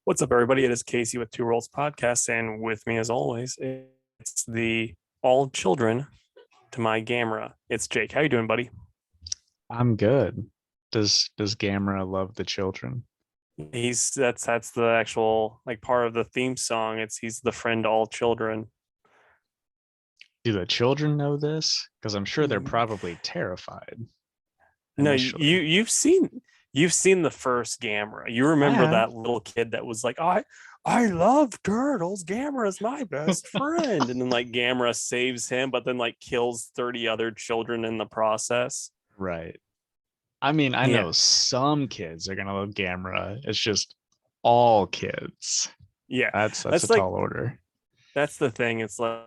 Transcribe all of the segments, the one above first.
What's up, everybody? It is Casey with Two Worlds Podcast, and with me, as always, it's the all children to my Gamera. It's Jake. How you doing, buddy? I'm good. Does Gamera love the children? That's the actual like part of the theme song. He's the friend to all children. Do the children know this? Because I'm sure they're Mm. probably terrified No, you initially. you've seen the first Gamera. You I remember have. that little kid that was like, I love turtles. Gamera's my best friend, and then like Gamera saves him, but then like kills 30 other children in the process. Right. I mean, I Yeah, know some kids are gonna love Gamera. It's just all kids. yeah. That's a That's like tall order. that's the thing. It's like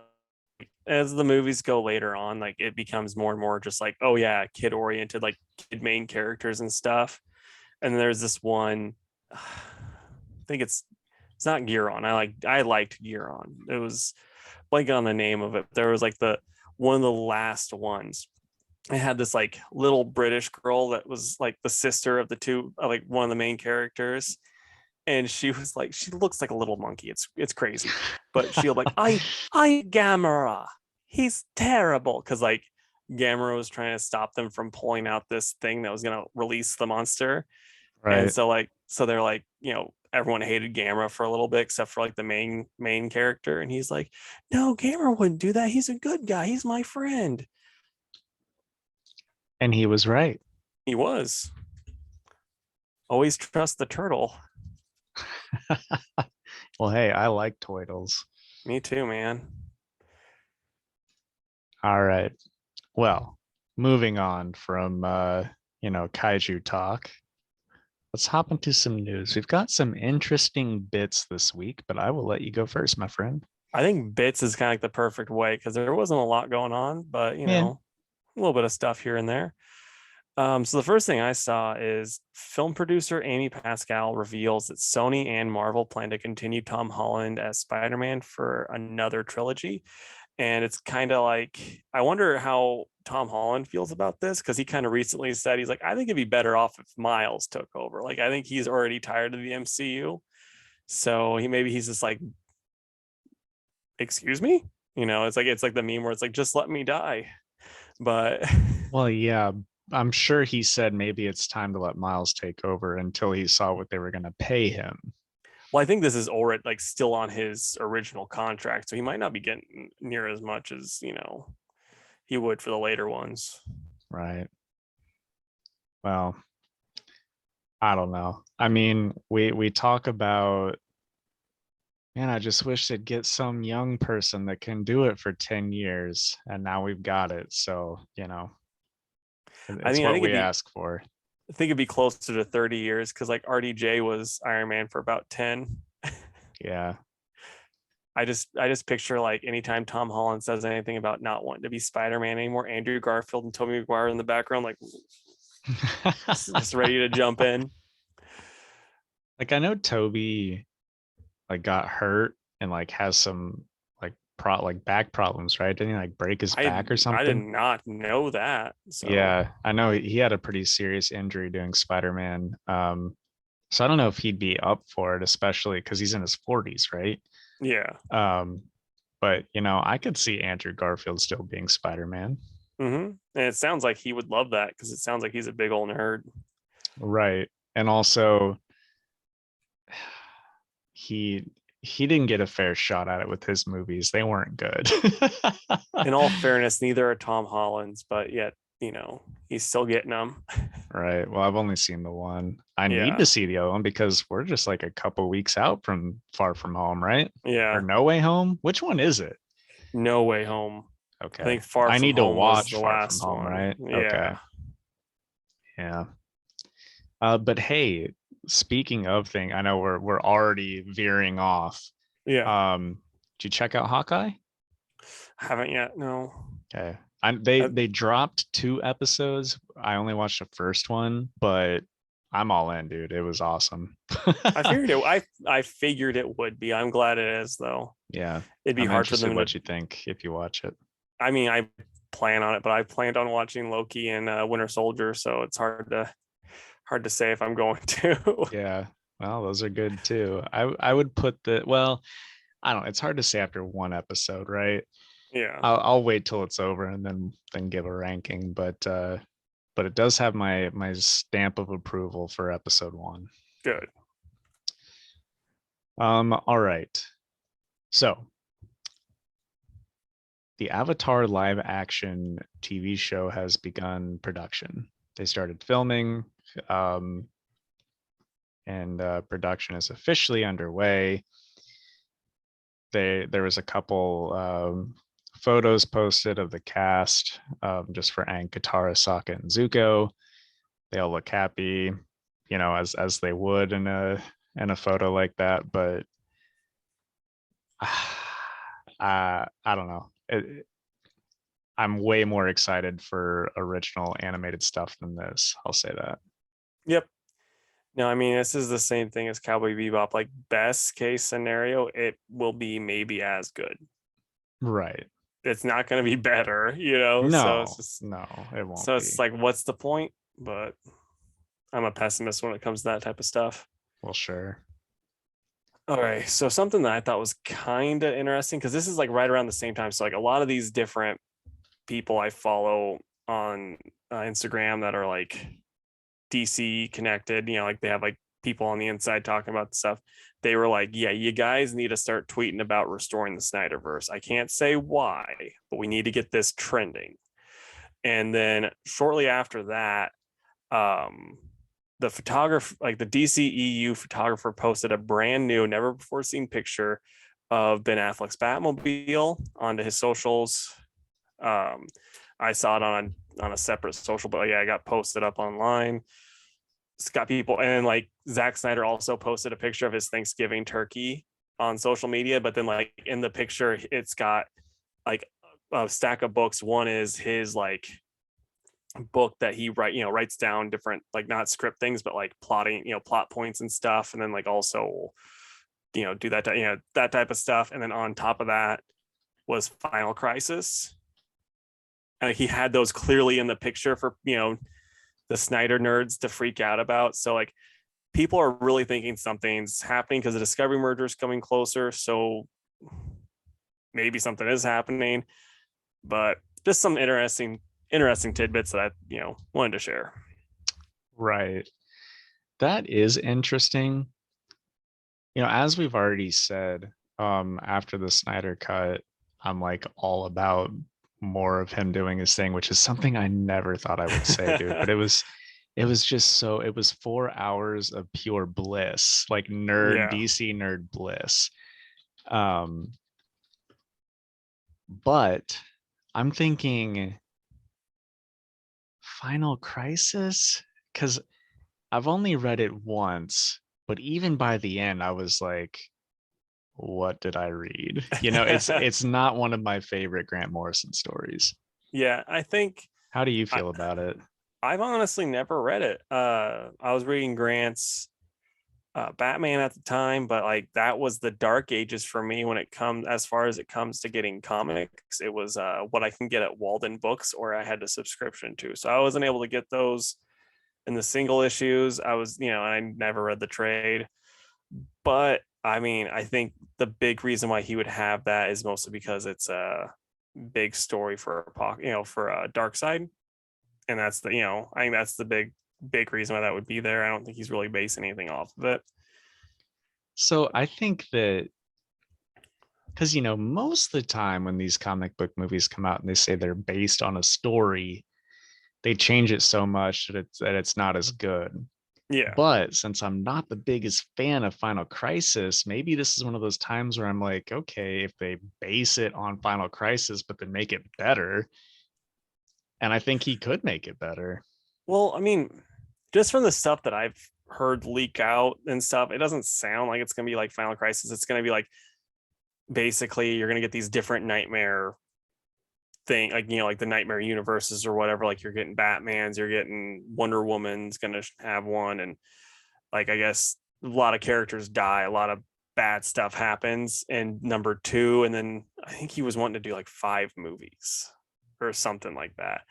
as the movies go later on, like it becomes more and more just like, oh yeah, kid oriented, like kid main characters and stuff. And there's this one, I think it's not Giron. I liked Giron. It was blanking on the name of it. There was like the one of the last ones. It had this like little British girl that was like the sister of the two, like one of the main characters, and she was like, she looks like a little monkey. It's crazy, but she'll like, I Gamera, he's terrible, because like Gamera was trying to stop them from pulling out this thing that was gonna release the monster, and Right. so they're like, everyone hated Gamera for a little bit except for like the main character, and he's like, no, Gamera wouldn't do that. He's a good guy. He's my friend. And he was right. He was. Always trust the turtle. Well, hey, I like Toidles. Me too, man. All right. Well, moving on from kaiju talk. Let's hop into some news. We've got some interesting bits this week, but I will let you go first, my friend. I think bits is kind of like the perfect way because there wasn't a lot going on, but Yeah. a little bit of stuff here and there. So the first thing I saw is film producer Amy Pascal reveals that Sony and Marvel plan to continue Tom Holland as Spider-Man for another trilogy. And it's kind of like, I wonder how Tom Holland feels about this, because he kind of recently said he's like, I think it'd be better off if Miles took over. Like, I think he's already tired of the MCU. So he's just like, excuse me? It's like the meme where it's like, just let me die. But Well, yeah, I'm sure he said maybe it's time to let Miles take over until he saw what they were going to pay him. well, I think this is already like still on his original contract, so he might not be getting near as much as he would for the later ones. Right. Well, I don't know. I mean, we talk about, man, I just wish they'd get some young person that can do it for 10 years. And now we've got it. So, I it's mean, I what think we ask for. it'd be closer to 30 years, because like RDJ was Iron Man for about 10. Yeah. I just picture like anytime Tom Holland says anything about not wanting to be Spider-Man anymore, Andrew Garfield and Tobey Maguire in the background, like just ready to jump in. Like I know Toby like got hurt and like has some like back problems, right? Didn't he like break his I back or I did something? not know that. So Yeah, I know he had a pretty serious injury doing Spider-Man. So I don't know if he'd be up for it, especially because he's in his 40s, right? yeah. Um, but I could see Andrew Garfield still being Spider-Man. And it sounds like he would love that, because it sounds like he's a big old nerd. Right. And also he he didn't get a fair shot at it with his movies. They weren't good. In all fairness, neither are Tom Holland's, but yet, he's still getting them. Right. Well, I've only seen the one. I need Yeah. to see the other one because we're just like a couple weeks out from Far From Home, right? Or Yeah. No Way Home? Which one is it? No Way Home. I Okay. think Far I From need to Home was watch the Far From last Home, one. right? Okay. Yeah. Yeah. But hey, speaking of thing, I know we're already veering off. Yeah. Did you check out Hawkeye? Haven't yet. No. Okay. They I, they dropped 2 episodes. I only watched the first one, but I'm all in, dude. It was awesome. I figured it. I figured it would be. I'm glad it is, though. Yeah. It'd be I'm hard for interested them to. what you think if you watch it. I mean, I plan on it, but I planned on watching Loki and Winter Soldier, so it's hard to say if I'm going to. Yeah. Well, those are good too. I would put the well, I don't know. It's hard to say after one episode, right? Yeah, I'll wait till it's over and then give a ranking, but it does have my stamp of approval for episode 1. good. All right. So the Avatar live action TV show has begun production. They started filming, um, and production is officially underway. There was a couple photos posted of the cast, just for Aang, Katara, Sokka, and Zuko. They all look happy, as they would in a photo like that. But I don't know. I'm way more excited for original animated stuff than this. I'll say that. Yep. No, I mean, this is the same thing as Cowboy Bebop. Like, best case scenario, it will be maybe as good. Right. It's not going to be better, you know? So it's No, just, no, it won't so be. it's like, what's the point? But I'm a pessimist when it comes to that type of stuff. Well, sure. All right. So something that I thought was kind of interesting, because this is like right around the same time. So, like, a lot of these different people I follow on Instagram that are like DC connected, like they have like people on the inside talking about stuff. They were like, yeah, you guys need to start tweeting about restoring the Snyderverse. I can't say why, but we need to get this trending. And then shortly after that, the photographer, like the DCEU photographer, posted a brand new, never before seen picture of Ben Affleck's Batmobile onto his socials. I saw it on a separate social, but yeah, I got posted up online. It's got people, and then like Zack Snyder also posted a picture of his Thanksgiving turkey on social media, but then like in the picture, it's got like a stack of books. One is his like book that he writes down different, like, not script things, but like plotting, plot points and stuff, and then like also do that, that type of stuff. And then on top of that was Final Crisis, and he had those clearly in the picture for the Snyder nerds to freak out about. So like people are really thinking something's happening because the Discovery merger is coming closer. So maybe something is happening, but just some interesting tidbits that I wanted to share. Right. That is interesting. As we've already said, after the Snyder cut, I'm like all about more of him doing his thing, which is something I never thought I would say, dude. But it was 4 hours of pure bliss, like nerd Yeah. DC nerd bliss. But I'm thinking Final Crisis, because I've only read it once, but even by the end, I was like, what did I read? It's not one of my favorite Grant Morrison stories. Yeah, I think How do you feel about it? I've honestly never read it. I was reading Grant's Batman at the time, but like that was the dark ages for me when it comes as far as it comes to getting comics. It was what I can get at Walden Books, or I had a subscription to. So I wasn't able to get those in the single issues. I never read the trade. But I mean, I think the big reason why he would have that is mostly because it's a big story for Dark Side, and that's I think that's the big reason why that would be there. I don't think he's really basing anything off of it. So I think that because most of the time when these comic book movies come out and they say they're based on a story, they change it so much that it's not as good. Yeah. But since I'm not the biggest fan of Final Crisis, maybe this is one of those times where I'm like, okay, if they base it on Final Crisis, but then make it better. And I think he could make it better. Well, I mean, just from the stuff that I've heard leak out and stuff, it doesn't sound like it's going to be like Final Crisis. It's going to be like basically you're going to get these different nightmare thing, like like the nightmare universes or whatever. Like you're getting Batman's, you're getting Wonder Woman's going to have one, and like I guess a lot of characters die, a lot of bad stuff happens in number 2, and then I think he was wanting to do like 5 movies or something like that.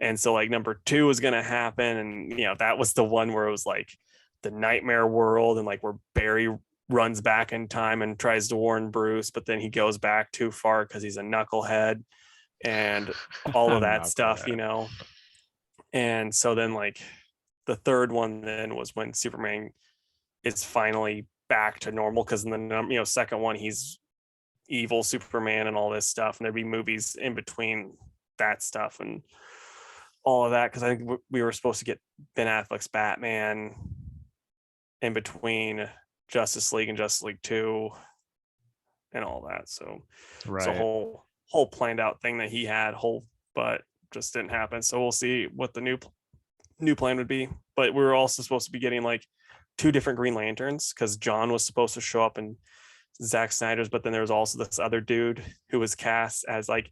And so like number 2 was going to happen, and that was the one where it was like the nightmare world, and like where Barry runs back in time and tries to warn Bruce, but then he goes back too far because he's a knucklehead and all of that stuff, And so then like the third one then was when Superman is finally back to normal, because in the second one he's evil Superman and all this stuff, and there'd be movies in between that stuff and all of that, because I think we were supposed to get Ben Affleck's Batman in between Justice League and Justice League 2 and all that. So it's a whole planned out thing that he had, but just didn't happen. So we'll see what the new plan would be. But we were also supposed to be getting like 2 different Green Lanterns, because John was supposed to show up in Zack Snyder's, but then there was also this other dude who was cast as like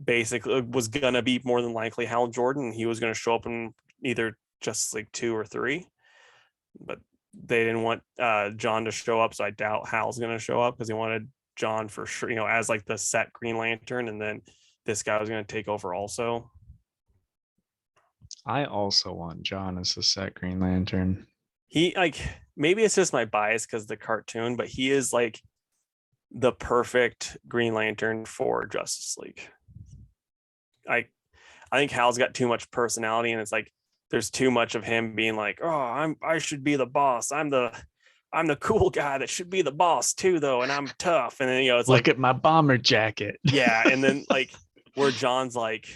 basically was gonna be more than likely Hal Jordan. He was gonna show up in either Justice League 2 or 3, but they didn't want John to show up, so I doubt Hal's gonna show up, because he wanted John for sure, as like the set Green Lantern, and then this guy was gonna take over also. I also want John as the set Green Lantern. He like, maybe it's just my bias because the cartoon, but he is like the perfect Green Lantern for Justice League. I think Hal's got too much personality, and it's like there's too much of him being like, oh, I should be the boss. I'm the cool guy that should be the boss too, though, and I'm tough. And then it's look at my bomber jacket. Yeah, and then like where John's like,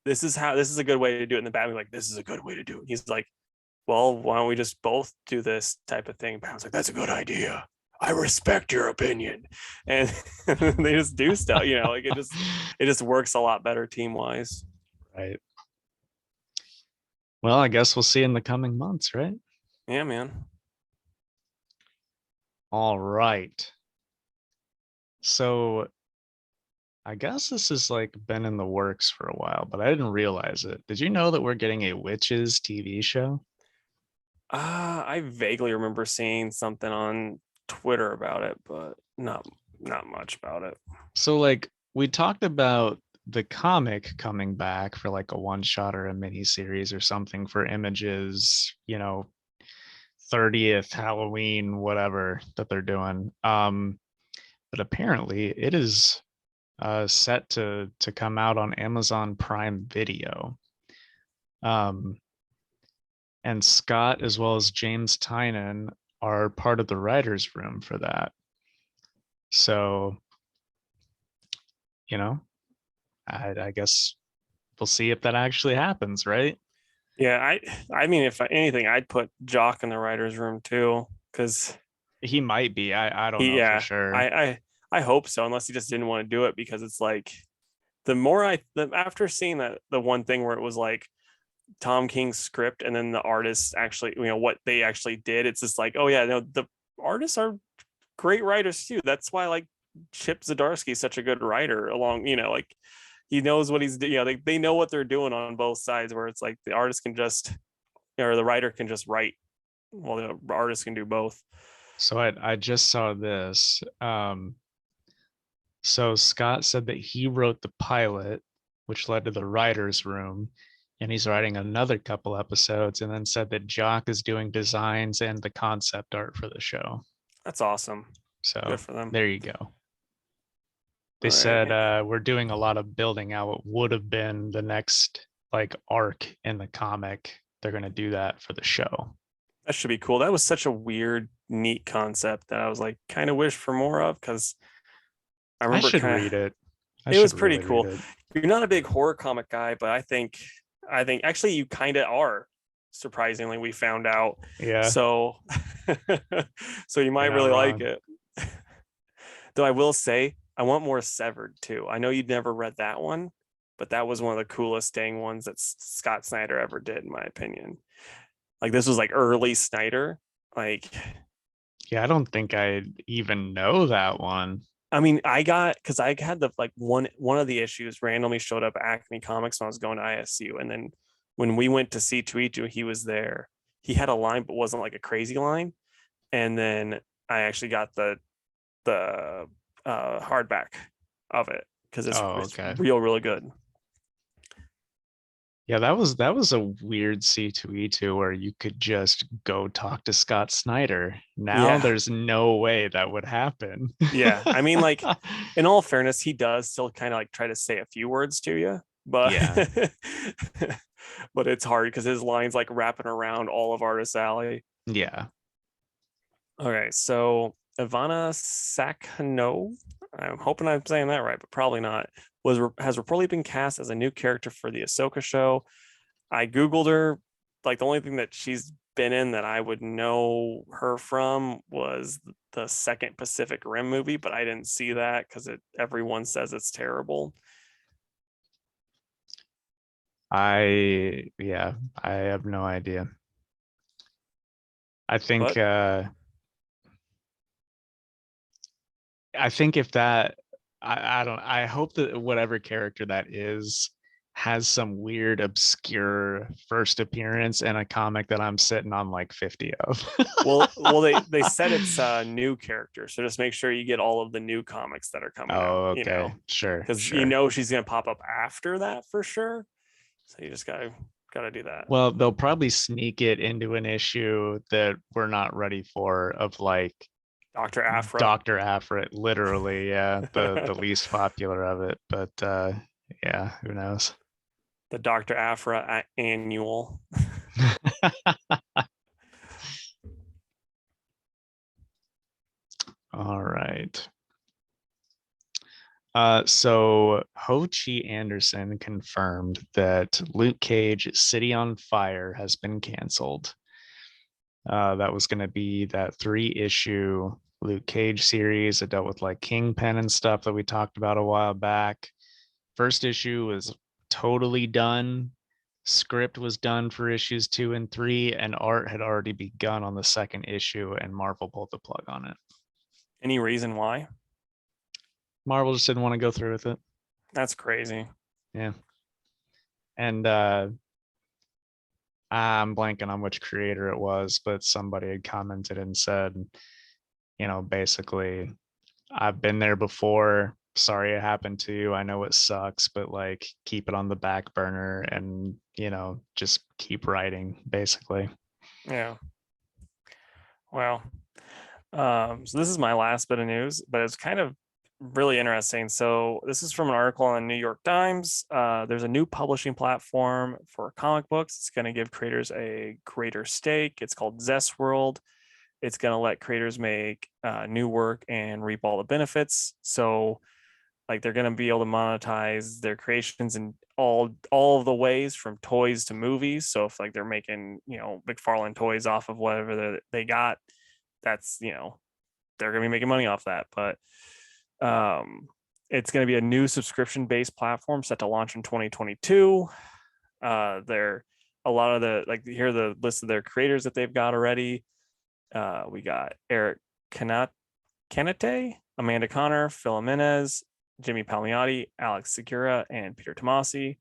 this is a good way to do it, and the Batman's like, this is a good way to do it. He's like, well, why don't we just both do this type of thing? Batman's like, that's a good idea. I respect your opinion. And they just do stuff, like it just works a lot better team wise. Right. Well, I guess we'll see in the coming months, right? Yeah, man. All right. So I guess this has like been in the works for a while, but I didn't realize it. Did you know that we're getting a Witches TV show? I vaguely remember seeing something on Twitter about it, but not much about it. So like we talked about the comic coming back for like a one shot or a mini series or something for Image's, 30th Halloween, whatever that they're doing. But apparently it is set to come out on Amazon Prime Video. And Scott as well as James Tynan are part of the writers' room for that. So, I guess we'll see if that actually happens, right? Yeah, I mean, if anything, I'd put Jock in the writers' room too, because he might be. I don't know for sure. I hope so, unless he just didn't want to do it, because it's like after seeing that the one thing where it was like Tom King's script and then the artists actually, what they actually did, it's just like, oh yeah, no, the artists are great writers too. That's why like Chip Zdarsky is such a good writer, along, like he knows what he's doing. They know what they're doing on both sides, where it's like the artist can just, or the writer can just write, while the artist can do both. So I just saw this. So Scott said that he wrote the pilot, which led to the writer's room, and he's writing another couple episodes, and then said that Jock is doing designs and the concept art for the show. That's awesome. So good for them. There you go. They said we're doing a lot of building out what would have been the next like arc in the comic. They're going to do that for the show. That should be cool. That was such a weird, neat concept that I was like, kind of wish for more of, because I remember read it. It was pretty cool. You're not a big horror comic guy, but I think actually you kind of are. Surprisingly, we found out. Yeah. So you might really like it. Though I will say, I want more Severed too. I know you'd never read that one, but that was one of the coolest dang ones that Scott Snyder ever did, in my opinion. Like this was like early Snyder. Like, yeah, I don't think I even know that one. I mean, because I had the like one of the issues randomly showed up at Acme Comics when I was going to ISU, and then when we went to C2E2, he was there. He had a line, but wasn't like a crazy line. And then I actually got the hardback of it, because it's really good. Yeah, that was a weird C2E2 where you could just go talk to Scott Snyder. Now Yeah. there's no way that would happen. Yeah. I mean, like, in all fairness, he does still kind of like try to say a few words to you, but Yeah. but it's hard because his lines like wrapping around all of Artist Alley. Yeah. Okay, so Ivana Sakano, I'm hoping I'm saying that right, but probably not, has reportedly been cast as a new character for the Ahsoka show. I Googled her. Like the only thing that she's been in that I would know her from was the second Pacific Rim movie, but I didn't see that because everyone says it's terrible. Yeah, I have no idea. I think But I think if that I don't I hope that whatever character that is has some weird obscure first appearance in a comic that I'm sitting on like 50 of. well, they said it's a new character, so just make sure you get all of the new comics that are coming out. Oh, okay. Sure, Because sure. she's gonna pop up after that for sure. So you just gotta do that. Well, they'll probably sneak it into an issue that we're not ready for of like Dr. Afra. Dr. Afrit, literally, yeah, the least popular of it. But yeah, who knows? The Dr. Afra annual. All right. So Ho Chi Anderson confirmed that Luke Cage City on Fire has been canceled. That was going to be that 3-issue Luke Cage series that dealt with like Kingpin and stuff that we talked about a while back. First issue was totally done. Script was done for issues 2 and 3, and art had already begun on the second issue, and Marvel pulled the plug on it. Any reason why? Marvel just didn't want to go through with it. That's crazy. Yeah. And I'm blanking on which creator it was, but somebody had commented and said, basically, I've been there before. Sorry it happened to you. I know it sucks, but like keep it on the back burner and, just keep writing, basically. Yeah. Well, so this is my last bit of news, but it's kind of really interesting. So this is from an article on New York Times. There's a new publishing platform for comic books. It's going to give creators a greater stake. It's called Zest World. It's going to let creators make new work and reap all the benefits. So like they're going to be able to monetize their creations in all of the ways from toys to movies. So if like they're making McFarlane toys off of whatever they got, that's they're going to be making money off that. But it's going to be a new subscription based platform set to launch in 2022. They're a lot of the like here are the list of their creators that they've got already. We got Eric Canate, Amanda Connor, Phil Jimenez, Jimmy Palmiotti, Alex Segura, and Peter Tomasi.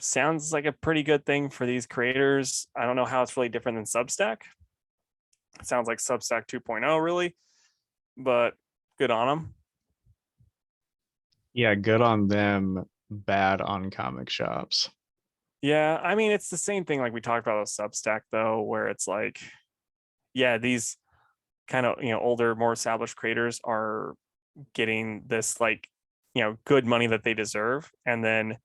Sounds like a pretty good thing for these creators. I don't know how it's really different than Substack. It sounds like Substack 2.0, really, but good on them. Yeah, good on them, bad on comic shops. Yeah, I mean, it's the same thing like we talked about with Substack, though, where it's like, yeah, these kind of, older, more established creators are getting this like, good money that they deserve. And then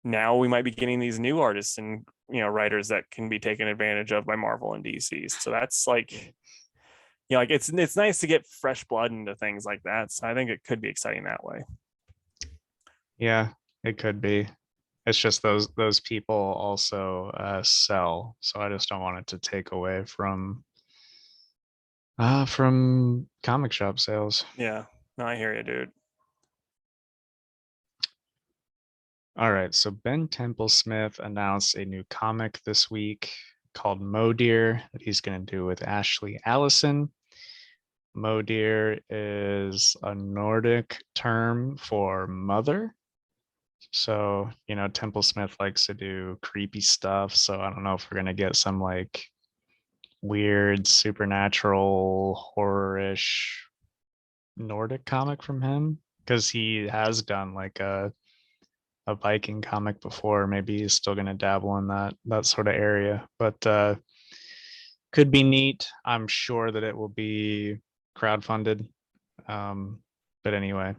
now we might be getting these new artists and, writers that can be taken advantage of by Marvel and DC. So that's like, like it's nice to get fresh blood into things like that. So I think it could be exciting that way. Yeah, it could be. It's just those people also sell, so I just don't want it to take away from comic shop sales. Yeah, no, I hear you, dude. All right, so Ben Templesmith announced a new comic this week called Mo Dear that he's going to do with Ashley Allison. Mo Dear is a Nordic term for mother. So, Templesmith likes to do creepy stuff. So I don't know if we're going to get some like weird supernatural horror-ish Nordic comic from him, because he has done like a a Viking comic before. Maybe he's still going to dabble in that sort of area, but could be neat. I'm sure that it will be crowdfunded. But anyway,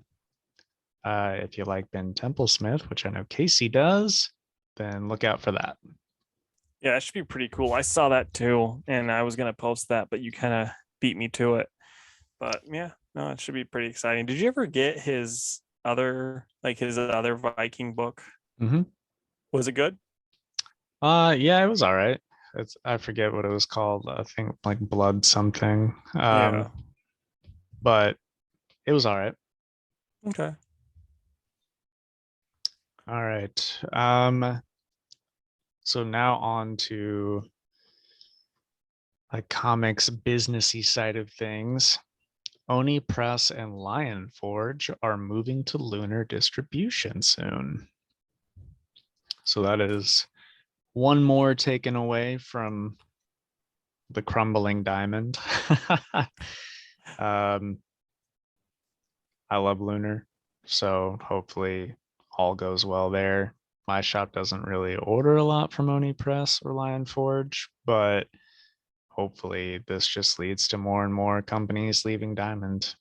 if you like Ben Templesmith, which I know Casey does, then look out for that. Yeah, that should be pretty cool. I saw that too, and I was gonna post that, but you kind of beat me to it. But yeah, no, it should be pretty exciting. Did you ever get his other Viking book? Mm-hmm. Was it good? Yeah, it was all right. I forget what it was called. I think like Blood something. Yeah. But it was all right. Okay. All right. So now on to a comics businessy side of things. Oni Press and Lion Forge are moving to lunar distribution soon. So that is one more taken away from the crumbling diamond. um, I love lunar, so hopefully all goes well there. My shop doesn't really order a lot from Oni Press or Lion Forge, but hopefully this just leads to more and more companies leaving Diamond.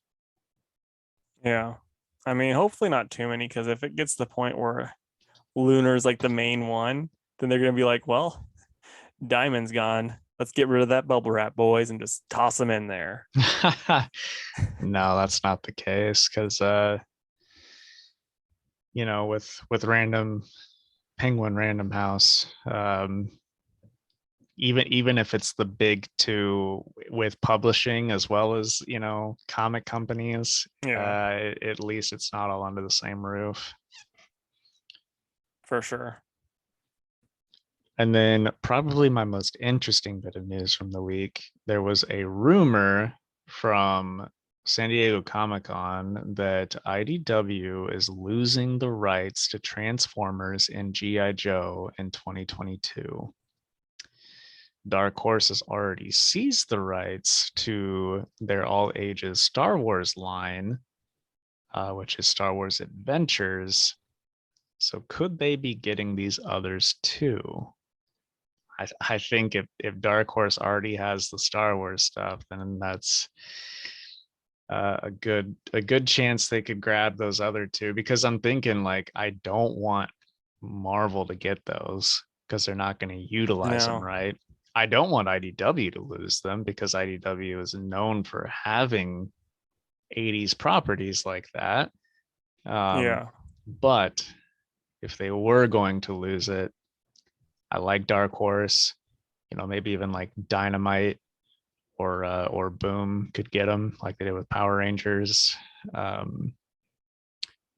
Yeah. I mean, hopefully not too many, because if it gets to the point where Lunar's like the main one, then they're gonna be like, well, Diamond's gone. Let's get rid of that bubble wrap, boys, and just toss them in there. No, that's not the case because with random Penguin Random House, even if it's the big two with publishing as well as comic companies, Yeah, at least it's not all under the same roof. for sure. And then probably my most interesting bit of news from the week, there was a rumor from San Diego Comic-Con that IDW is losing the rights to Transformers and G.I. Joe in 2022. Dark Horse has already seized the rights to their all ages Star Wars line, which is Star Wars Adventures. So could they be getting these others too? I think if Dark Horse already has the Star Wars stuff, then that's a good chance they could grab those other two. Because I'm thinking like I don't want Marvel to get those because they're not going to utilize them No. right. I don't want IDW to lose them because IDW is known for having 80s properties like that. Yeah. But if they were going to lose it, I like Dark Horse. Maybe even like Dynamite or Boom could get them like they did with Power Rangers. Um,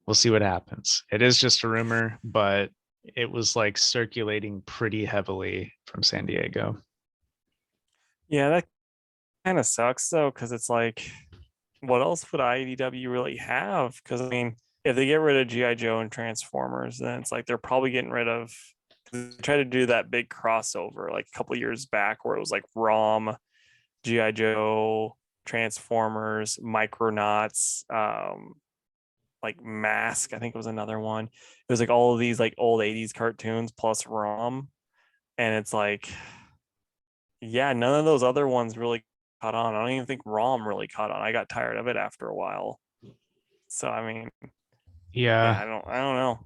we'll see what happens. It is just a rumor, but it was like circulating pretty heavily from San Diego. Yeah, that kind of sucks though, because it's like, what else would IDW really have? Because I mean, if they get rid of GI Joe and Transformers, then it's like they're probably getting rid of. They tried to do that big crossover like a couple years back, where it was like ROM, GI Joe, Transformers, Micronauts, like Mask. I think it was another one. It was like all of these like old '80s cartoons plus ROM, and it's like, yeah, none of those other ones really caught on. I don't even think ROM really caught on. I got tired of it after a while. So I mean, yeah, Yeah, I don't know.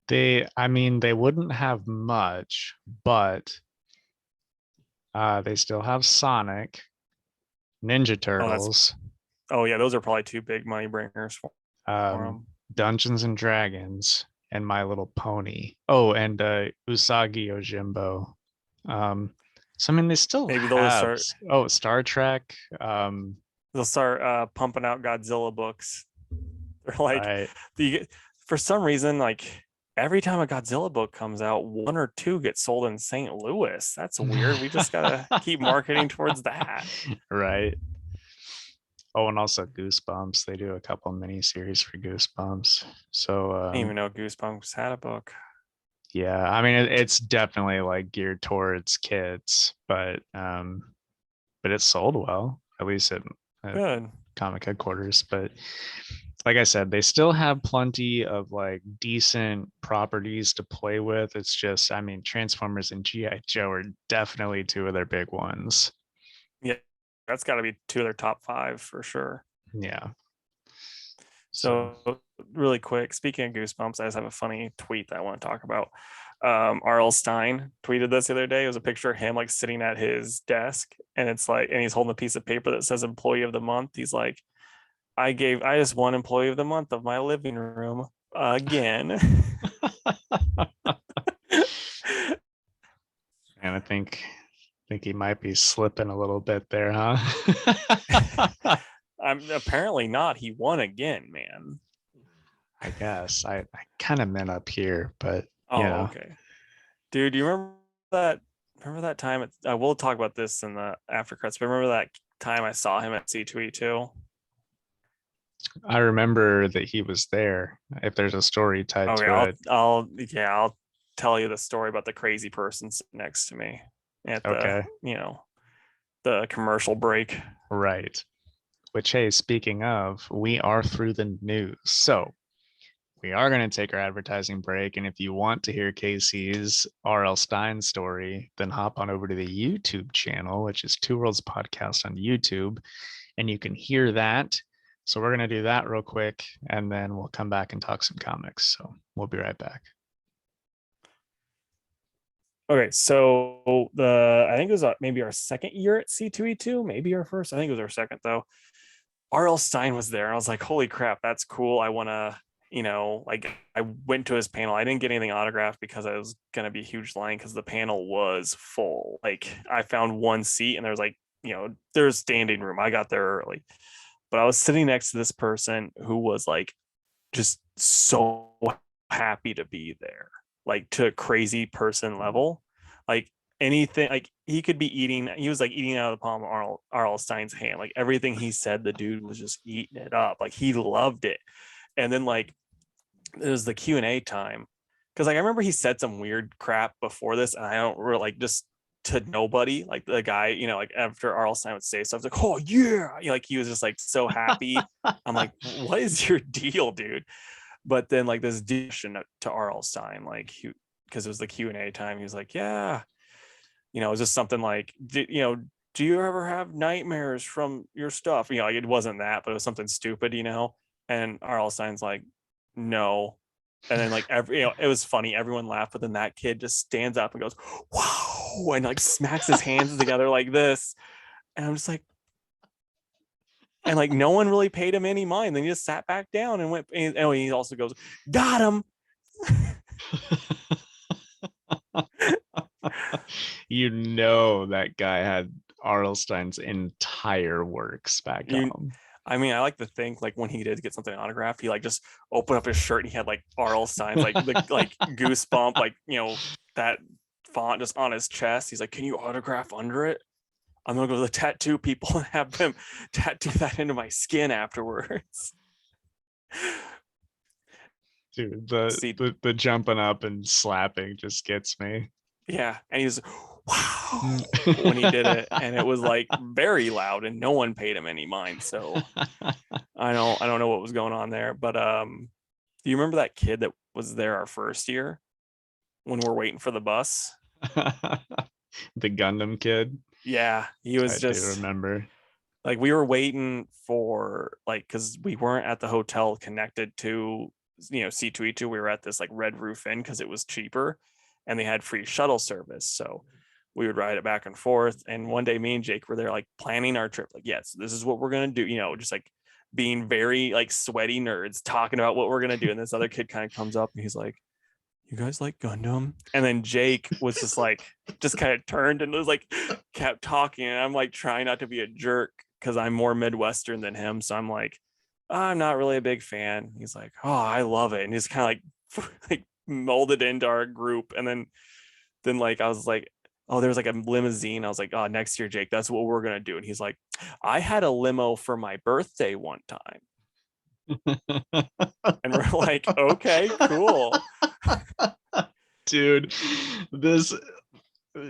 they wouldn't have much, but they still have Sonic, Ninja Oh, that's Turtles, yeah, those are probably two big money bringers for um, them. Dungeons and Dragons, and My Little Pony. Oh, and Usagi Yojimbo. Um, so I mean, they still Maybe have Star Trek. they'll start pumping out Godzilla books. They're like Right. the for some reason like every time a Godzilla book comes out, one or two get sold in St. Louis. That's weird. We just gotta keep marketing towards that. Right. Oh, and also Goosebumps. They do a couple mini series for Goosebumps. So I didn't even know Goosebumps had a book. yeah, I mean it's definitely like geared towards kids, but it sold well, at least at Good. comic headquarters. But like I said, they still have plenty of like decent properties to play with. It's just, I mean, Transformers and GI Joe are definitely two of their big ones. Yeah, that's got to be two of their top five for sure. Yeah. So So really quick, speaking of Goosebumps, I just have a funny tweet that I want to talk about. R.L. Stein tweeted this the other day. It was a picture of him like sitting at his desk, and it's like, and he's holding a piece of paper that says Employee of the Month. He's like, I just won Employee of the Month of my living room again. and I think he might be slipping a little bit there, huh? I'm apparently not. He won again, man. I guess I kind of meant up here, but Oh, okay. Dude, you remember that time we'll talk about this in the after credits, but remember that time I saw him at C2E2? I remember that he was there. If there's a story tied Okay, to it. I'll tell you the story about the crazy person next to me at Okay. the commercial break. Right. Which, hey, speaking of, we are through the news. So we are going to take our advertising break. And if you want to hear Casey's R.L. Stein story, then hop on over to the YouTube channel, which is Two Worlds Podcast on YouTube, and you can hear that. So we're going to do that real quick, and then we'll come back and talk some comics. So we'll be right back. Okay, so I think it was maybe our second year at C2E2, maybe our first. I think it was our second though. R.L. Stein was there. I was like, holy crap, that's cool. I want to, like I went to his panel. I didn't get anything autographed because I was going to be a huge line because the panel was full. Like I found one seat and there's like, there's standing room. I got there early, but I was sitting next to this person who was like just so happy to be there, like to a crazy person level. Like anything, like he was like eating out of the palm of R.L. Stein's hand. Like everything he said, the dude was just eating it up. Like he loved it. And then like it was the Q&A time. Cause like I remember he said some weird crap before this, and I don't really like just to nobody, like the guy, like after R.L. Stein would say stuff, like, oh yeah, like he was just like so happy. I'm like, what is your deal, dude? But then like this addition to R.L. Stein, like because it was the Q&A time, he was like, yeah, it was just something like, do you ever have nightmares from your stuff? Like it wasn't that, but it was something stupid, and R.L. Stein's like, no. And then like it was funny, everyone laughed, but then that kid just stands up and goes, wow, and like smacks his hands together like this. And I'm just like, and like no one really paid him any mind. Then he just sat back down and went, and he also goes, got him. That guy had R.L. Stein's entire works back home. I mean, I like to think like when he did get something autographed, he like just opened up his shirt and he had like R.L. Stein's like the like goosebump, like that font just on his chest. He's like, can you autograph under it? I'm gonna go to the tattoo people and have them tattoo that into my skin afterwards. Dude, the jumping up and slapping just gets me. Yeah, and he's wow when he did it, and it was like very loud, and no one paid him any mind. So I don't know what was going on there, but do you remember that kid that was there our first year when we're waiting for the bus? The Gundam kid. Yeah, he was I do remember. Like we were waiting for like because we weren't at the hotel connected to C2E2. We were at this like Red Roof Inn because it was cheaper, and they had free shuttle service. So we would ride it back and forth. And one day, me and Jake were there like planning our trip. Like, yes, this is what we're gonna do. Just like being very like sweaty nerds talking about what we're gonna do. And this other kid kind of comes up and he's like, you guys like Gundam? And then Jake was just like, just kind of turned and was like, kept talking. And I'm like trying not to be a jerk because I'm more Midwestern than him. So I'm like, I'm not really a big fan. He's like, oh, I love it. And he's kind of like molded into our group. And then like, I was like, oh, there's like a limousine. I was like, oh, next year, Jake, that's what we're going to do. And he's like, I had a limo for my birthday one time. And we're like, okay, cool. Dude,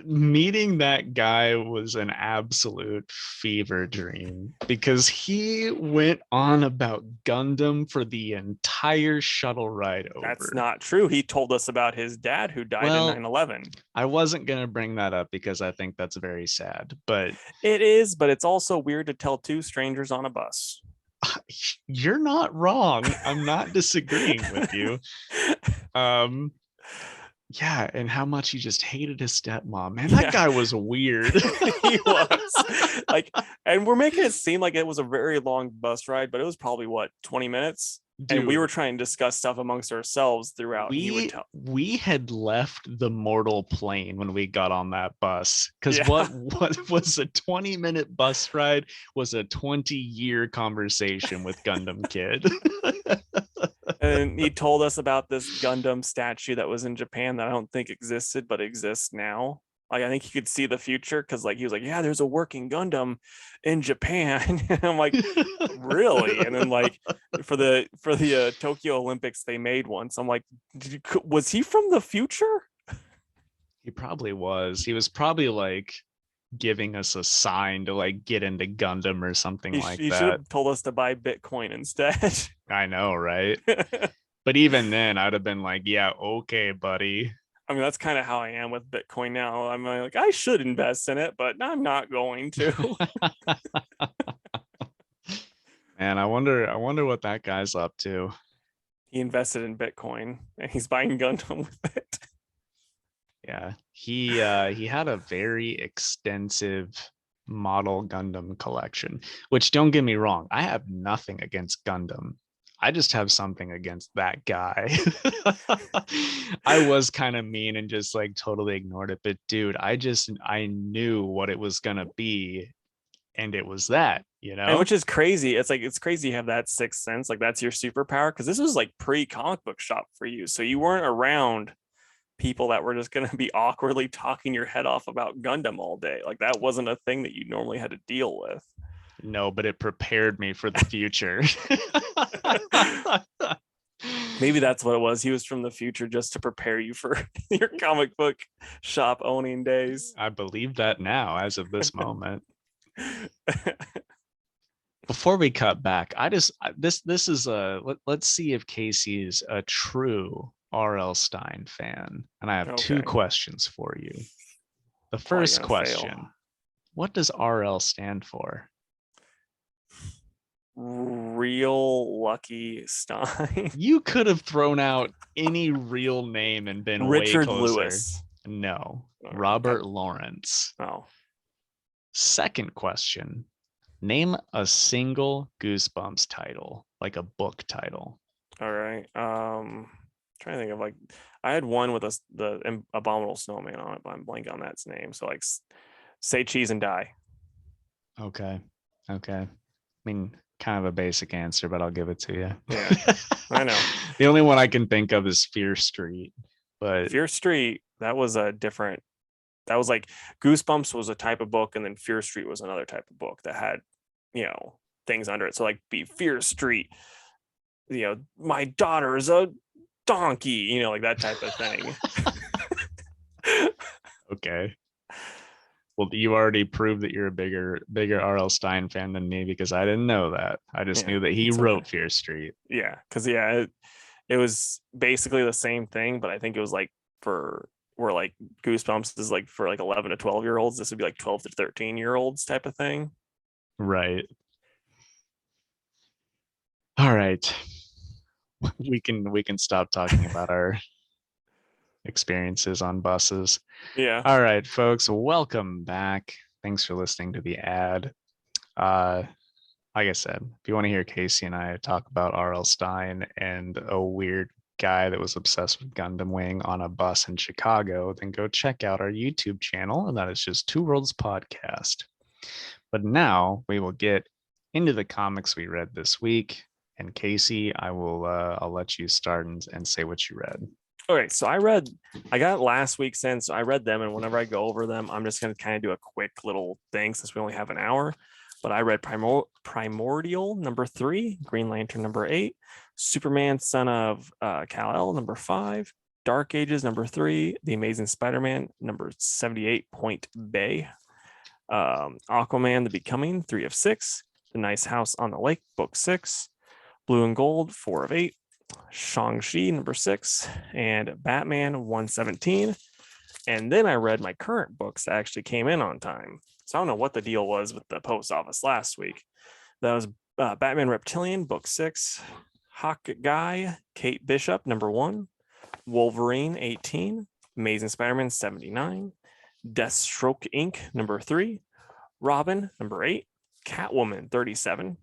meeting that guy was an absolute fever dream because he went on about Gundam for the entire shuttle ride That's over. not true. He told us about his dad who died in Well, 9/11. I wasn't going to bring that up because I think that's very sad, but It is, but it's also weird to tell two strangers on a bus. you're not wrong. I'm not disagreeing with you. Um, yeah, and how much he just hated his stepmom. Man, that Yeah. guy was weird. He was like, and we're making it seem like it was a very long bus ride, but it was probably what, 20 minutes? And we Dude, were trying to discuss stuff amongst ourselves throughout. And he would tell, we had left the mortal plane when we got on that bus because yeah. what was a 20-minute bus ride was a 20-year conversation with Gundam Kid. And he told us about this Gundam statue that was in Japan that I don't think existed, but exists now. Like, I think he could see the future because, like, he was like, "Yeah, there's a working Gundam in Japan." And I'm like, "Really?" And then, like, for the Tokyo Olympics, they made one. So I'm like, was he from the future? He probably was. He was probably like giving us a sign to like get into Gundam or something like He should that. have told us to buy Bitcoin instead. I know, right? I But even then, I'd have been like, yeah, okay, buddy. mean, that's kind of how I am with Bitcoin now. I'm like, I should invest in it, but I'm not going to. Man, I wonder what that guy's up to. He invested in Bitcoin and he's buying Gundam with it. Yeah, he had a very extensive model Gundam collection, which don't get me wrong, I have nothing against Gundam. I just have something against that guy. I was kind of mean and just like totally ignored it, but dude, I knew what it was gonna be, and it was that, you And know? which is crazy. It's like, it's crazy you have that sixth sense. Like, that's your superpower. Cause this was like pre comic book shop for you. So you weren't around people that were just going to be awkwardly talking your head off about Gundam all day. Like, that wasn't a thing that you normally had to deal with. No, but it prepared me for the future. Maybe that's what it was. He was from the future just to prepare you for your comic book shop owning days. I believe that now, as of this moment. Before we cut back, this is let's see if Casey is a true R.L. Stein fan, and I have two Okay. questions for you. The Probably first gonna question: fail. what does R.L. stand for? Real Lucky Stein. You could have thrown out any real name and been way Richard closer. Lewis. No, All right. Robert Lawrence. Oh, Second question: name a single Goosebumps title, like a book title. all right. Trying to think of, like, I had one with the Abominable Snowman on it, but I'm blank on that's name. So, like, say cheese and die. Okay. Okay. I mean, kind of a basic answer, but I'll give it to you. Yeah, I know. The only one I can think of is Fear Street, but Fear Street, that was a different, that was like, Goosebumps was a type of book, and then Fear Street was another type of book that had, things under it. So, like, be Fear Street, my daughter is a donkey, like that type of thing. okay. Well, you already proved that you're a bigger R.L. Stein fan than me because I didn't know that. I just knew that he wrote okay. Fear Street. Yeah, because it was basically the same thing, but I think it was like for where, like, Goosebumps is like for like 11 to 12-year-olds. This would be like 12 to 13-year-olds type of thing. Right. All right. We can stop talking about our experiences on buses. Yeah. All right, folks, welcome back. Thanks for listening to the ad. Like I said, if you want to hear Casey and I talk about R.L. Stein and a weird guy that was obsessed with Gundam Wing on a bus in Chicago, then go check out our YouTube channel, and that is just Two Worlds Podcast. But now we will get into the comics we read this week. And Casey, I'll let you start and say what you read. Okay, so I got last week's in, so I read them, and whenever I go over them, I'm just going to kind of do a quick little thing since we only have an hour. But I read Primordial #3, Green Lantern #8, Superman Son of Kal-El #5, Dark Ages #3, The Amazing Spider-Man #78, Point Bay, Aquaman, The Becoming, 3 of 6, The Nice House on the Lake, book 6, Blue and Gold, 4 of 8, Shang-Chi #6, and Batman 117. And then I read my current books that actually came in on time. So I don't know what the deal was with the post office last week. That was Batman Reptilian, book 6, Hawkeye, Kate Bishop, #1, Wolverine 18, Amazing Spider-Man 79, Deathstroke Inc. #3, Robin #8, Catwoman 37,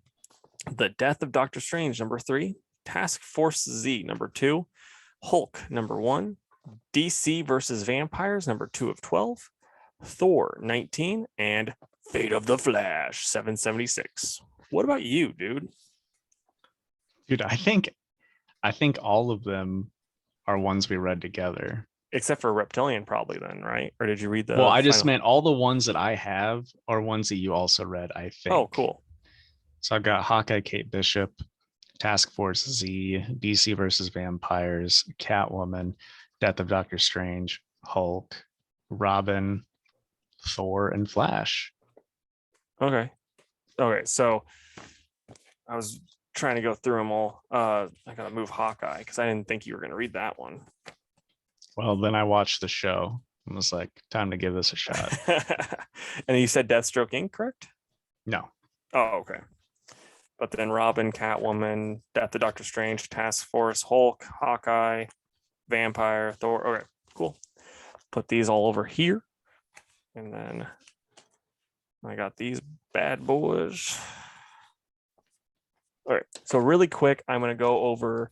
The Death of Doctor Strange #3, Task Force Z #2, Hulk #1, DC versus Vampires #2 of 12, Thor 19, and Fate of the Flash 776. What about you, dude? Dude, I think all of them are ones we read together. Except for Reptilian, probably then, right? Or did you read the Well, I just final? meant all the ones that I have are ones that you also read, I think. Oh, cool. So I've got Hawkeye, Kate Bishop, Task Force Z, DC versus Vampires, Catwoman, Death of Doctor Strange, Hulk, Robin, Thor, and Flash. Okay. So I was trying to go through them all. I gotta move Hawkeye because I didn't think you were gonna read that one. Well, then I watched the show and was like, time to give this a shot. And you said Deathstroke Inc., correct? No. Oh, okay. But then Robin, Catwoman, Death of Doctor Strange, Task Force, Hulk, Hawkeye, Vampire, Thor. Okay, cool. Put these all over here. And then I got these bad boys. All right. So really quick, I'm going to go over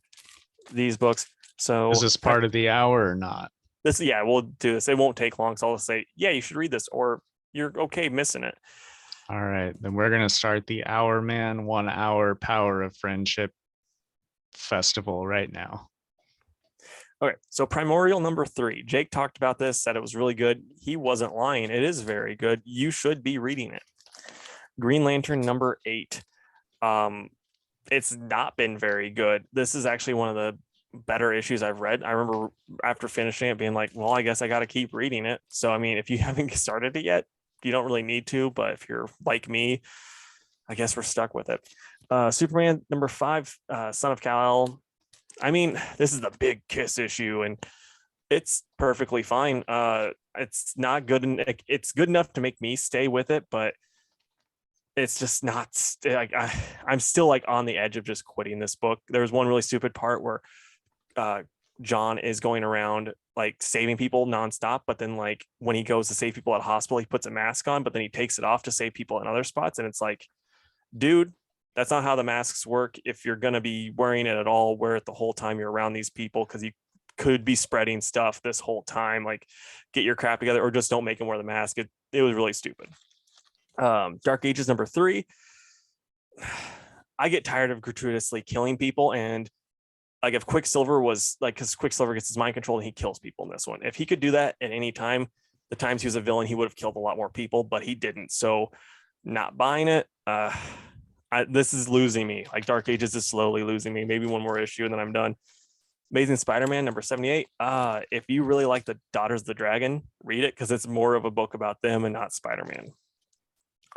these books. So Is this part of the hour or not? this? Yeah, we'll do this. It won't take long. So I'll say, yeah, you should read this, or you're okay missing it. All right, then we're going to start the Hour Man 1 Hour Power of Friendship Festival right now. Okay, so Primordial #3. Jake talked about this, said it was really good. He wasn't lying. It is very good. You should be reading it. Green Lantern #8. It's not been very good. This is actually one of the better issues I've read. I remember after finishing it being like, well, I guess I got to keep reading it. So, I mean, if you haven't started it yet, you don't really need to, but if you're like me, I guess we're stuck with it. Superman #5, Son of Kal-El. I mean, this is the big kiss issue, and it's perfectly fine. It's not good, and it's good enough to make me stay with it, but it's just not like I'm still like on the edge of just quitting this book. There was one really stupid part where John is going around like saving people nonstop, but then like when he goes to save people at a hospital, he puts a mask on, but then he takes it off to save people in other spots, and it's like, dude, that's not how the masks work. If you're going to be wearing it at all, wear it the whole time you're around these people, because you could be spreading stuff this whole time. Like, get your crap together, or just don't make him wear the mask. It was really stupid. Dark Ages #3. I get tired of gratuitously killing people, and like if Quicksilver was like, because Quicksilver gets his mind controlled and he kills people in this one. If he could do that at any time, the times he was a villain, he would have killed a lot more people, but he didn't. So not buying it. This is losing me. Like Dark Ages is slowly losing me. Maybe one more issue and then I'm done. Amazing Spider-Man #78. If you really like the Daughters of the Dragon, read it, because it's more of a book about them and not Spider-Man.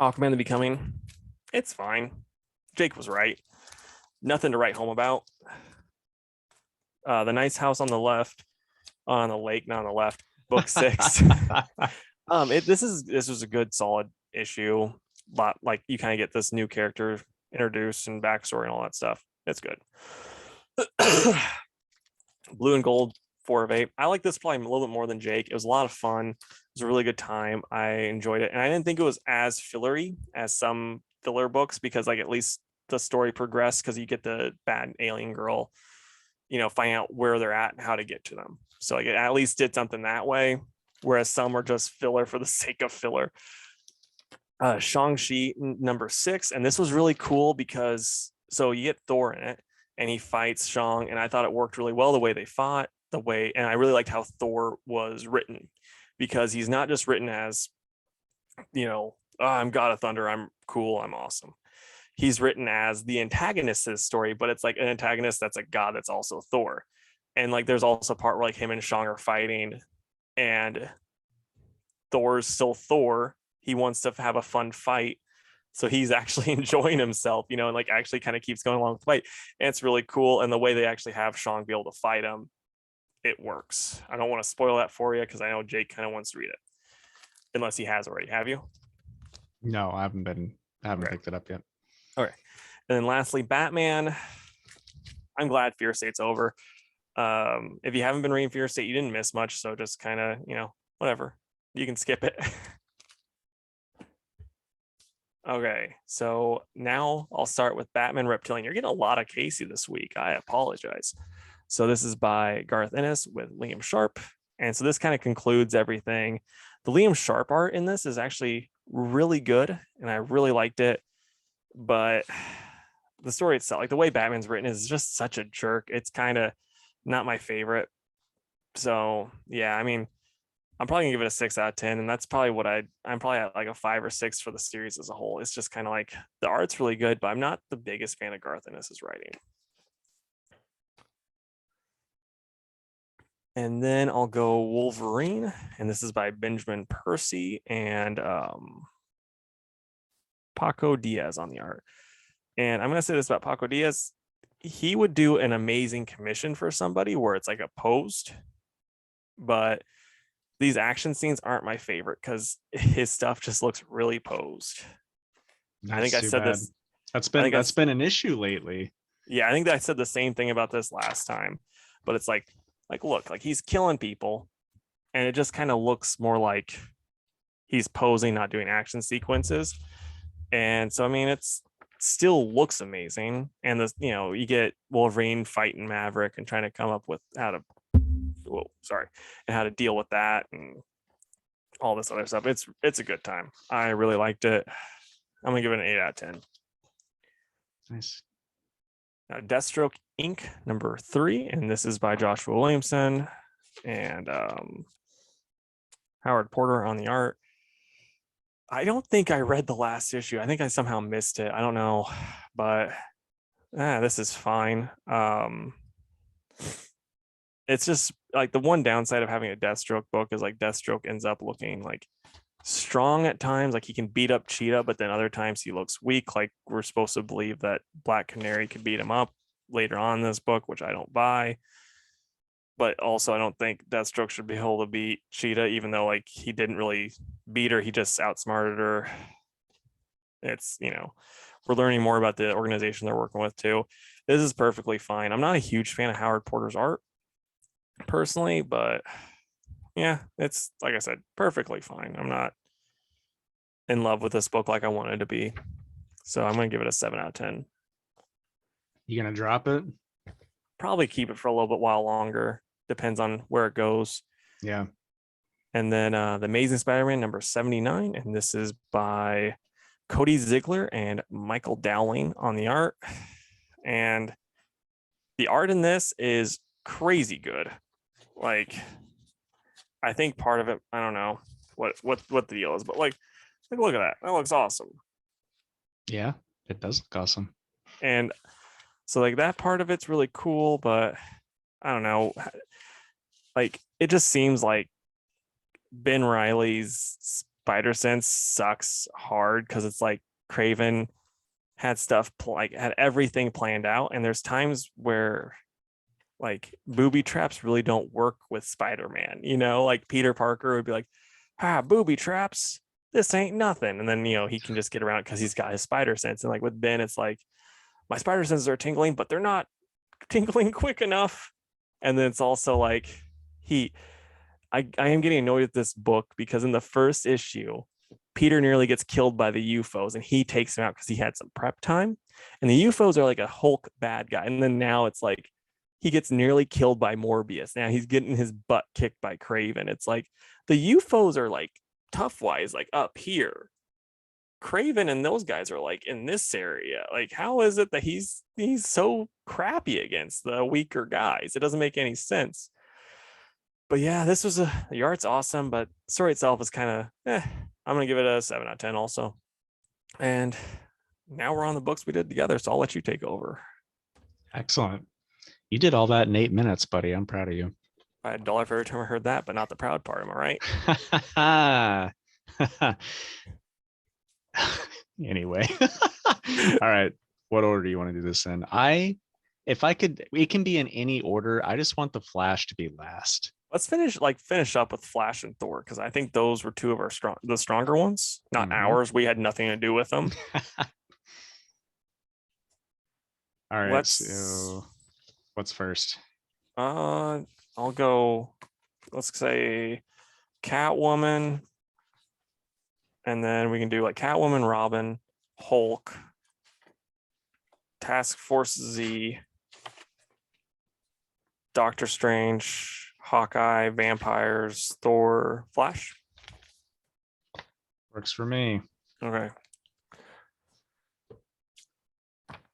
Aquaman the Becoming. It's fine. Jake was right. Nothing to write home about. The Nice House on the Left, on the Lake, not on the left. Book 6. This was a good, solid issue. But like you kind of get this new character introduced and backstory and all that stuff. It's good. Blue and Gold 4 of 8. I like this probably a little bit more than Jake. It was a lot of fun. It was a really good time. I enjoyed it, and I didn't think it was as fillery as some filler books, because like at least the story progressed, because you get the bad alien girl, finding out where they're at and how to get to them. So like it at least did something that way, whereas some are just filler for the sake of filler. Shang-Chi #6, and this was really cool because so you get Thor in it and he fights Shang, and I thought it worked really well the way they fought, and I really liked how Thor was written, because he's not just written as, I'm God of Thunder, I'm cool, I'm awesome. He's written as the antagonist of this story, but it's like an antagonist that's a god that's also Thor. And like there's also a part where like him and Shang are fighting, and Thor's still Thor. He wants to have a fun fight. So he's actually enjoying himself, and like actually kind of keeps going along with the fight. And it's really cool. And the way they actually have Shang be able to fight him, it works. I don't want to spoil that for you because I know Jake kind of wants to read it. Unless he has already. Have you? No, I haven't Okay. picked it up yet. Okay. And then lastly, Batman. I'm glad Fear State's over. If you haven't been reading Fear State, you didn't miss much. So just kind of, whatever. You can skip it. Okay, so now I'll start with Batman Reptilian. You're getting a lot of Casey this week. I apologize. So this is by Garth Ennis with Liam Sharp. And so this kind of concludes everything. The Liam Sharp art in this is actually really good, and I really liked it. But the story itself, like the way Batman's written, is just such a jerk. It's kind of not my favorite. So yeah, I mean, I'm probably gonna give it a 6 out of 10, and that's probably what I'm probably at like a 5 or 6 for the series as a whole. It's just kind of like the art's really good, but I'm not the biggest fan of Garth Ennis's writing. And then I'll go Wolverine, and this is by Benjamin Percy and Paco Diaz on the art. And I'm gonna say this about Paco Diaz: he would do an amazing commission for somebody where it's like a post, but these action scenes aren't my favorite because his stuff just looks really posed. I think I said this. That's been an issue lately. Yeah, I think that I said the same thing about this last time, but it's like look, like he's killing people, and it just kind of looks more like he's posing, not doing action sequences. And so I mean, it's still looks amazing, and this, you get Wolverine fighting Maverick and trying to come up with how to and how to deal with that and all this other stuff. It's a good time. I really liked it. I'm gonna give it an 8 out of 10. Nice. Now, Deathstroke Inc. number 3, and this is by Joshua Williamson and Howard Porter on the art. I don't think I read the last issue. I think I somehow missed it. I don't know, but this is fine. It's just like the one downside of having a Deathstroke book is like Deathstroke ends up looking like strong at times, like he can beat up Cheetah, but then other times he looks weak. Like we're supposed to believe that Black Canary could beat him up later on in this book, which I don't buy. But also I don't think Deathstroke should be able to beat Cheetah, even though like he didn't really beat her, he just outsmarted her. It's, we're learning more about the organization they're working with too. This is perfectly fine. I'm not a huge fan of Howard Porter's art personally, but yeah, it's like I said, perfectly fine. I'm not in love with this book like I wanted to be. So I'm going to give it a 7 out of 10. You going to drop it? Probably keep it for a little bit while longer. Depends on where it goes. Yeah. And then The Amazing Spider-Man number 79. And this is by Cody Ziegler and Michael Dowling on the art. And the art in this is crazy good. Like, I think part of it, I don't know what the deal is, but like look at that. That looks awesome. Yeah, it does look awesome. And so like that part of it's really cool, but I don't know. Like it just seems like Ben Reilly's Spider Sense sucks hard because it's like Craven had stuff had everything planned out, and there's times where like booby traps really don't work with Spider-Man, like Peter Parker would be like, booby traps, this ain't nothing, and then he can just get around because he's got his spider sense. And like with Ben, it's like my spider senses are tingling, but they're not tingling quick enough. And then it's also like I am getting annoyed with this book because in the first issue Peter nearly gets killed by the UFOs, and he takes him out because he had some prep time, and the UFOs are like a Hulk bad guy. And then now it's like he gets nearly killed by Morbius. Now he's getting his butt kicked by Craven. It's like the UFOs are like tough wise, like up here. Craven and those guys are like in this area. Like, how is it that he's so crappy against the weaker guys? It doesn't make any sense. But yeah, this was the art's awesome, but the story itself is kind of I'm gonna give it a 7 out of 10 also. And now we're on the books we did together, so I'll let you take over. Excellent. You did all that in 8 minutes, buddy. I'm proud of you. I had $1 for every time I heard that, but not the proud part. Am I Anyway. All right. What order do you want to do this in? If I could, it can be in any order. I just want the Flash to be last. Let's finish up with Flash and Thor because I think those were two of our the stronger ones, not ours. We had nothing to do with them. All right. Let's. So, what's first? I'll go. Let's say Catwoman, and then we can do like Catwoman, Robin, Hulk, Task Force Z, Doctor Strange, Hawkeye, Vampires, Thor, Flash. Works for me. Okay.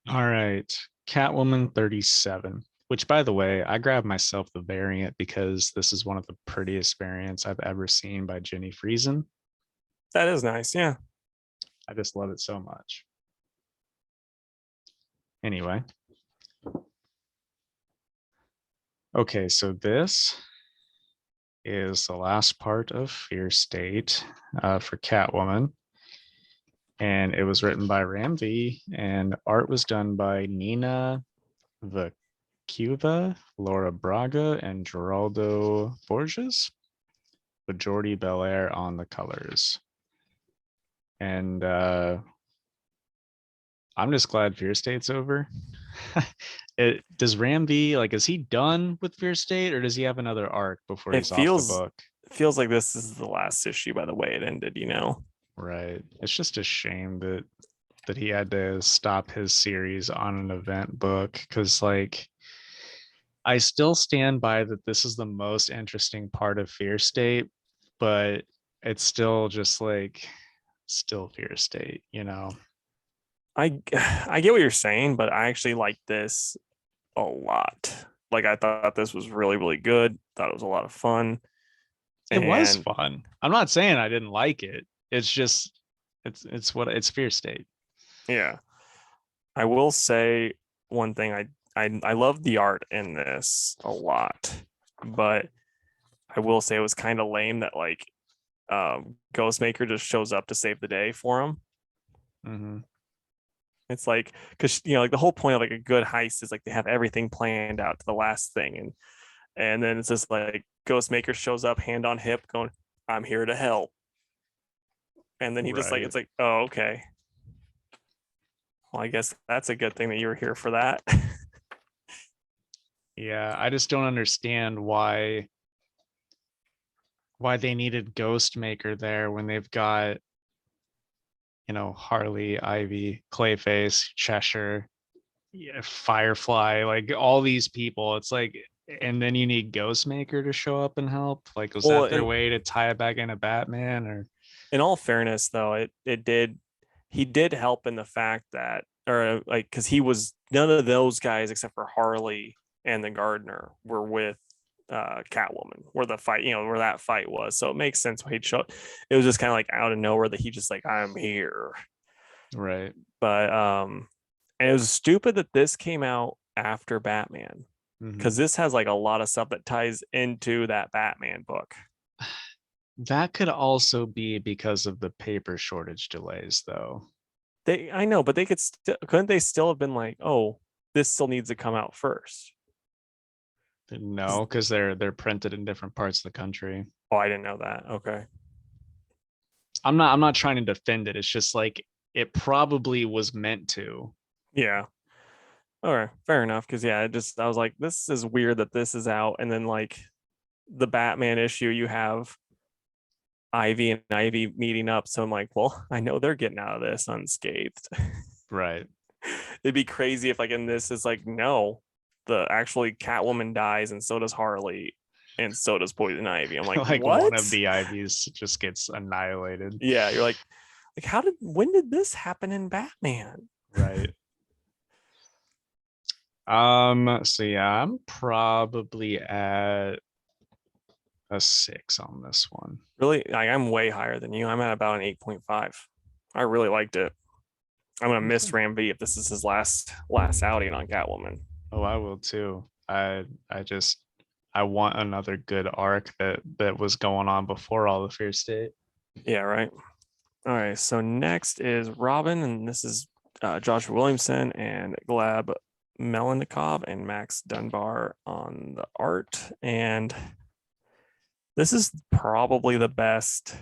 All right. Catwoman 37, which by the way, I grabbed myself the variant because this is one of the prettiest variants I've ever seen by Jenny Friesen. That is nice. Yeah. I just love it so much. Anyway. Okay, so this is the last part of Fear State for Catwoman. And it was written by Ram V, and art was done by Nina Vacuva, Laura Braga, and Geraldo Borges, with Jordi Belair on the colors. And I'm just glad Fear State's over. Does Ram V, like, is he done with Fear State, or does he have another arc before he's off the book? It feels like this is the last issue by the way it ended, you know? Right. It's just a shame that he had to stop his series on an event book, because like I still stand by that this is the most interesting part of Fear State, but it's still just like still Fear State, you know. I get what you're saying, but I actually like this a lot. Like I thought this was really, really good. Thought it was a lot of fun. It was fun. I'm not saying I didn't like it. It's just it's Fear State. Yeah. I will say one thing. I love the art in this a lot, but I will say it was kind of lame that like Ghostmaker just shows up to save the day for him. Mm-hmm. It's like, because you know, like the whole point of like a good heist is like they have everything planned out to the last thing, and then it's just like Ghostmaker shows up, hand on hip, going, "I'm here to help," and then he just like, it's like, oh, okay. Well, I guess that's a good thing that you were here for that. Yeah, I just don't understand why they needed Ghostmaker there when they've got, you know, Harley, Ivy, Clayface, Cheshire, yeah, Firefly, like all these people. It's like, and then you need Ghostmaker to show up and help. Like, was that their way to tie it back into Batman? Or in all fairness, though, he did help in the fact that, or like, because he was none of those guys except for Harley and the Gardener were with Catwoman, where the fight, you know, where that fight was. So it makes sense why he'd show. It was just kind of like out of nowhere that he just like, I'm here. Right. But and it was stupid that this came out after Batman, because this has like a lot of stuff that ties into that Batman book. That could also be because of the paper shortage delays, though. I know, but they couldn't they still have been like, oh, this still needs to come out first? No, because they're printed in different parts of the country. Oh, I didn't know that. Okay. I'm not trying to defend it. It's just like it probably was meant to. Yeah. All right, fair enough. Because yeah, I was like, this is weird that this is out, and then like the Batman issue, you have Ivy and Ivy meeting up. So I'm like, well, I know they're getting out of this unscathed. Right. It'd be crazy if like in this is like, no, the actually Catwoman dies, and so does Harley, and so does Poison Ivy. I'm like, like what? One of the Ivies just gets annihilated. Yeah, you're like when did this happen in Batman? Right. So yeah, I'm probably at a 6 on this one. Really? Like, I'm way higher than you. I'm at about an 8.5. I really liked it. I'm gonna miss Ram V if this is his last outing on Catwoman. Oh, I will too. I want another good arc that was going on before all the Fear State. Yeah, right. All right. So next is Robin, and this is Joshua Williamson and Gleb Melanikov and Max Dunbar on the art. And this is probably the best,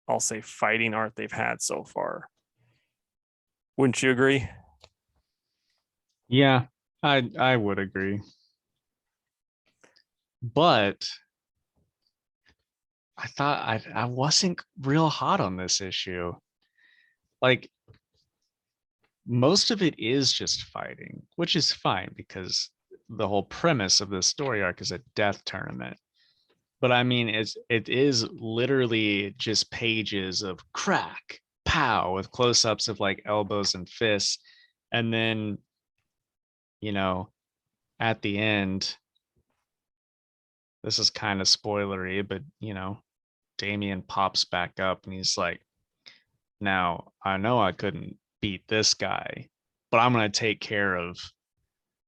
I'll say, fighting art they've had so far. Wouldn't you agree? Yeah, I would agree. But I thought I wasn't real hot on this issue. Like most of it is just fighting, which is fine because the whole premise of the story arc is a death tournament. But I mean, it is literally just pages of crack, pow, with close-ups of like elbows and fists, and then, you know, at the end, this is kind of spoilery, but Damien pops back up and he's like, "Now I know I couldn't beat this guy, but I'm gonna take care of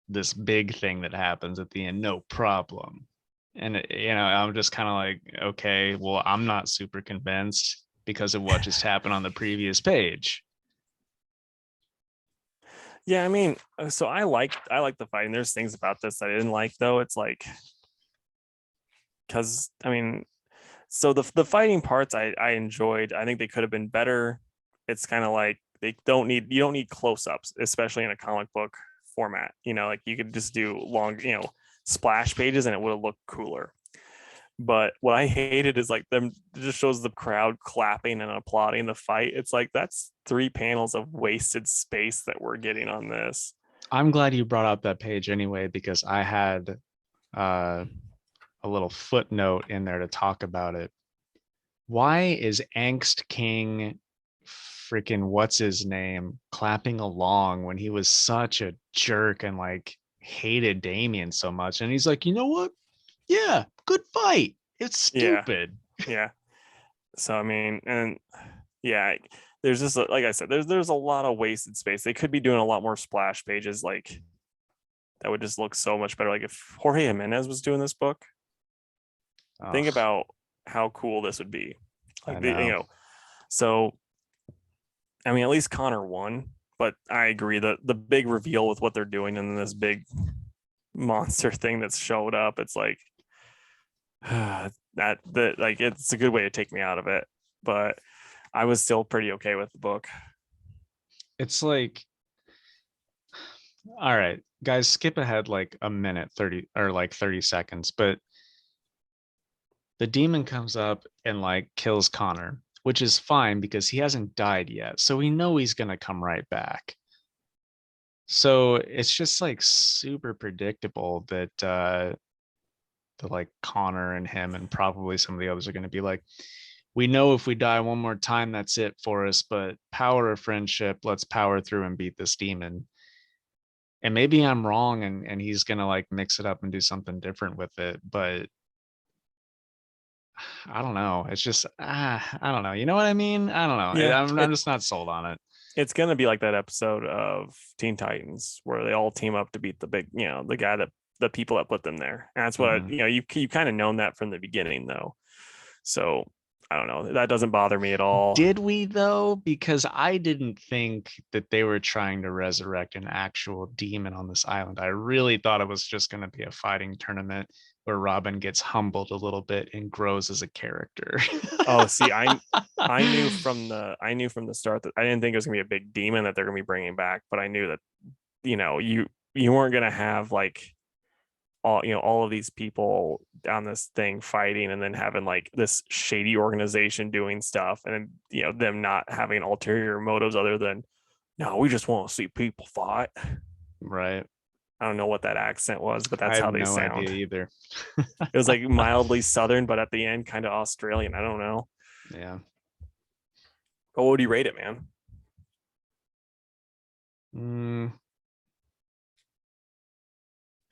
this big thing that happens at the end, no problem." And I'm just kind of like, okay, well, I'm not super convinced because of what just happened on the previous page. Yeah, I mean, so I like the fighting. There's things about this that I didn't like though. It's like, because I mean, so the fighting parts I enjoyed. I think they could have been better. It's kind of like you don't need close-ups, especially in a comic book format. Like you could just do long, splash pages and it would have looked cooler. But what I hated is like them, it just shows the crowd clapping and applauding the fight. It's like that's 3 panels of wasted space that we're getting on this. I'm glad you brought up that page anyway, because I had a little footnote in there to talk about it. Why is Angst King freaking what's his name clapping along when he was such a jerk and like hated Damien so much? And he's like, you know what? Yeah, good fight. It's stupid. Yeah. So I mean, and yeah, there's just like I said, there's a lot of wasted space. They could be doing a lot more splash pages, like that would just look so much better. Like if Jorge Jimenez was doing this book, think about how cool this would be. Like so I mean, at least Connor won, but I agree that the big reveal with what they're doing and this big monster thing that's showed up, it's like that like it's a good way to take me out of it, but I was still pretty okay with the book. It's like, all right, guys, skip ahead like a minute 30 or like 30 seconds, but the demon comes up and like kills Connor, which is fine because he hasn't died yet, so we know he's gonna come right back. So it's just like super predictable that like Connor and him and probably some of the others are going to be like, we know if we die one more time, that's it for us, but power of friendship, let's power through and beat this demon. And maybe I'm wrong and he's going to like mix it up and do something different with it, but I don't know. It's just I don't know. You know what I mean? I don't know. Yeah, I'm just not sold on it. It's gonna be like that episode of Teen Titans where they all team up to beat the big, the guy that the people that put them there. And that's what you kind of known that from the beginning though. So I don't know. That doesn't bother me at all. Did we though? Because I didn't think that they were trying to resurrect an actual demon on this island. I really thought it was just going to be a fighting tournament where Robin gets humbled a little bit and grows as a character. Oh, see, I knew from the start that I didn't think it was gonna be a big demon that they're gonna be bringing back, but I knew that you weren't gonna have like all of these people on this thing fighting and then having like this shady organization doing stuff and then them not having ulterior motives other than no, we just want to see people fight. Right. I don't know what that accent was, but that's I how have they no sound. idea either. It was like mildly southern, but at the end kind of Australian. I don't know. Yeah. But what would you rate it, man?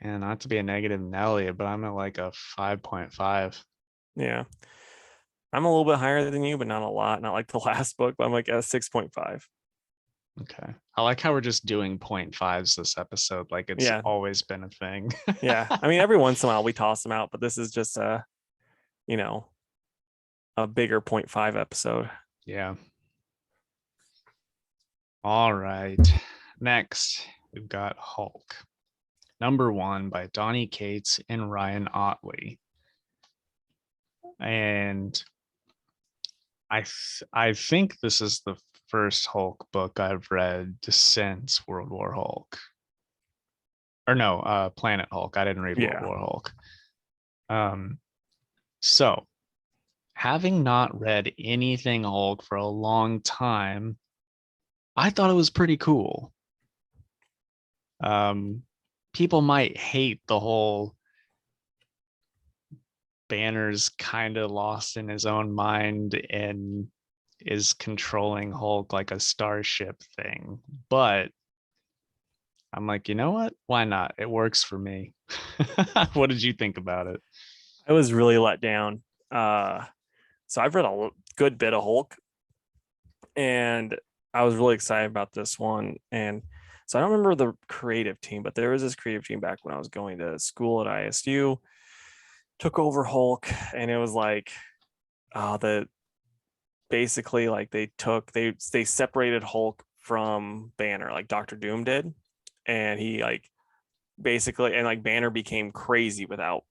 And not to be a negative Nelly, but I'm at like a 5.5. Yeah. I'm a little bit higher than you, but not a lot. Not like the last book, but I'm like a 6.5. Okay. I like how we're just doing 0.5s this episode, like it's Yeah. always been a thing. Yeah. I mean, every once in a while we toss them out, but this is just you know, a bigger 0.5 episode. Yeah. All right. Next, we've got Hulk. #1 by Donny Cates and Ryan Ottley. And I think this is the first Hulk book I've read since World War Hulk. Or no, Planet Hulk. I didn't read World Yeah. War Hulk. So having not read anything Hulk for a long time, I thought it was pretty cool. People might hate the whole Banner's kind of lost in his own mind and is controlling Hulk like a starship thing. But I'm like, you know what? Why not? It works for me. What did you think about it? I was really let down. So I've read a good bit of Hulk, and I was really excited about this one. And so I don't remember the creative team, but there was this creative team back when I was going to school at ISU, took over Hulk, and it was like the basically like they separated Hulk from Banner, like Doctor Doom did, and he like basically and like Banner became crazy without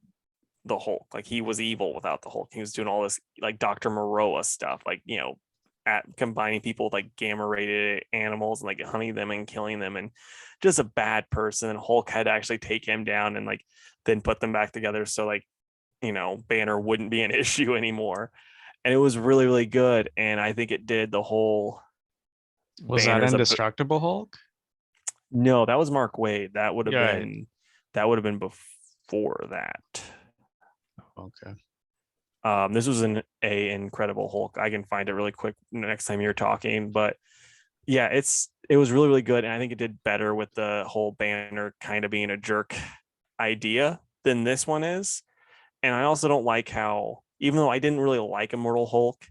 the Hulk. Like he was evil without the Hulk. He was doing all this like Dr. Moreau stuff, like at combining people with like gamma rated animals and like hunting them and killing them, and just a bad person. And Hulk had to actually take him down and like then put them back together. So like Banner wouldn't be an issue anymore. And it was really, really good. And I think it did the whole Was that Banner's Indestructible Hulk? no, that was Mark Waid. Yeah. That would have been before that. Okay. This was an Incredible Hulk. I can find it really quick next time you're talking, but yeah, it was really, really good. And I think it did better with the whole Banner kind of being a jerk idea than this one is. And I also don't like how, even though I didn't really like Immortal Hulk,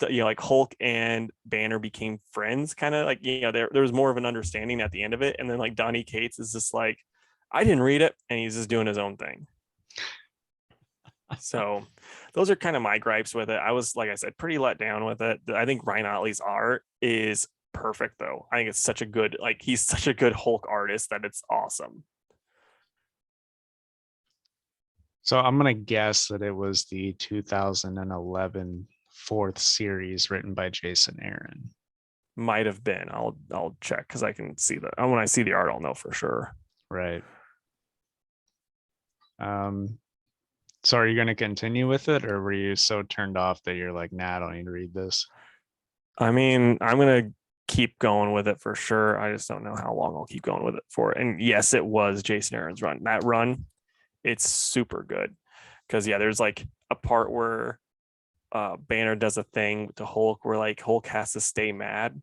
like Hulk and Banner became friends, kind of like there was more of an understanding at the end of it. And then like Donny Cates is just like, I didn't read it, and he's just doing his own thing. So those are kind of my gripes with it. I was, like I said, pretty let down with it. I think Ryan Otley's art is perfect though. I think it's such a good, like he's such a good Hulk artist that it's awesome. So I'm gonna guess that it was the 2011 fourth series written by Jason Aaron. Might have been. I'll check because I can see that. When I see the art, I'll know for sure. Right. So are you going to continue with it, or were you so turned off that you're like, nah, I don't need to read this? I mean, I'm gonna keep going with it for sure. I just don't know how long I'll keep going with it for. And yes, it was Jason Aaron's run. That run, it's super good. Because yeah, there's like a part where Banner does a thing to Hulk where like Hulk has to stay mad.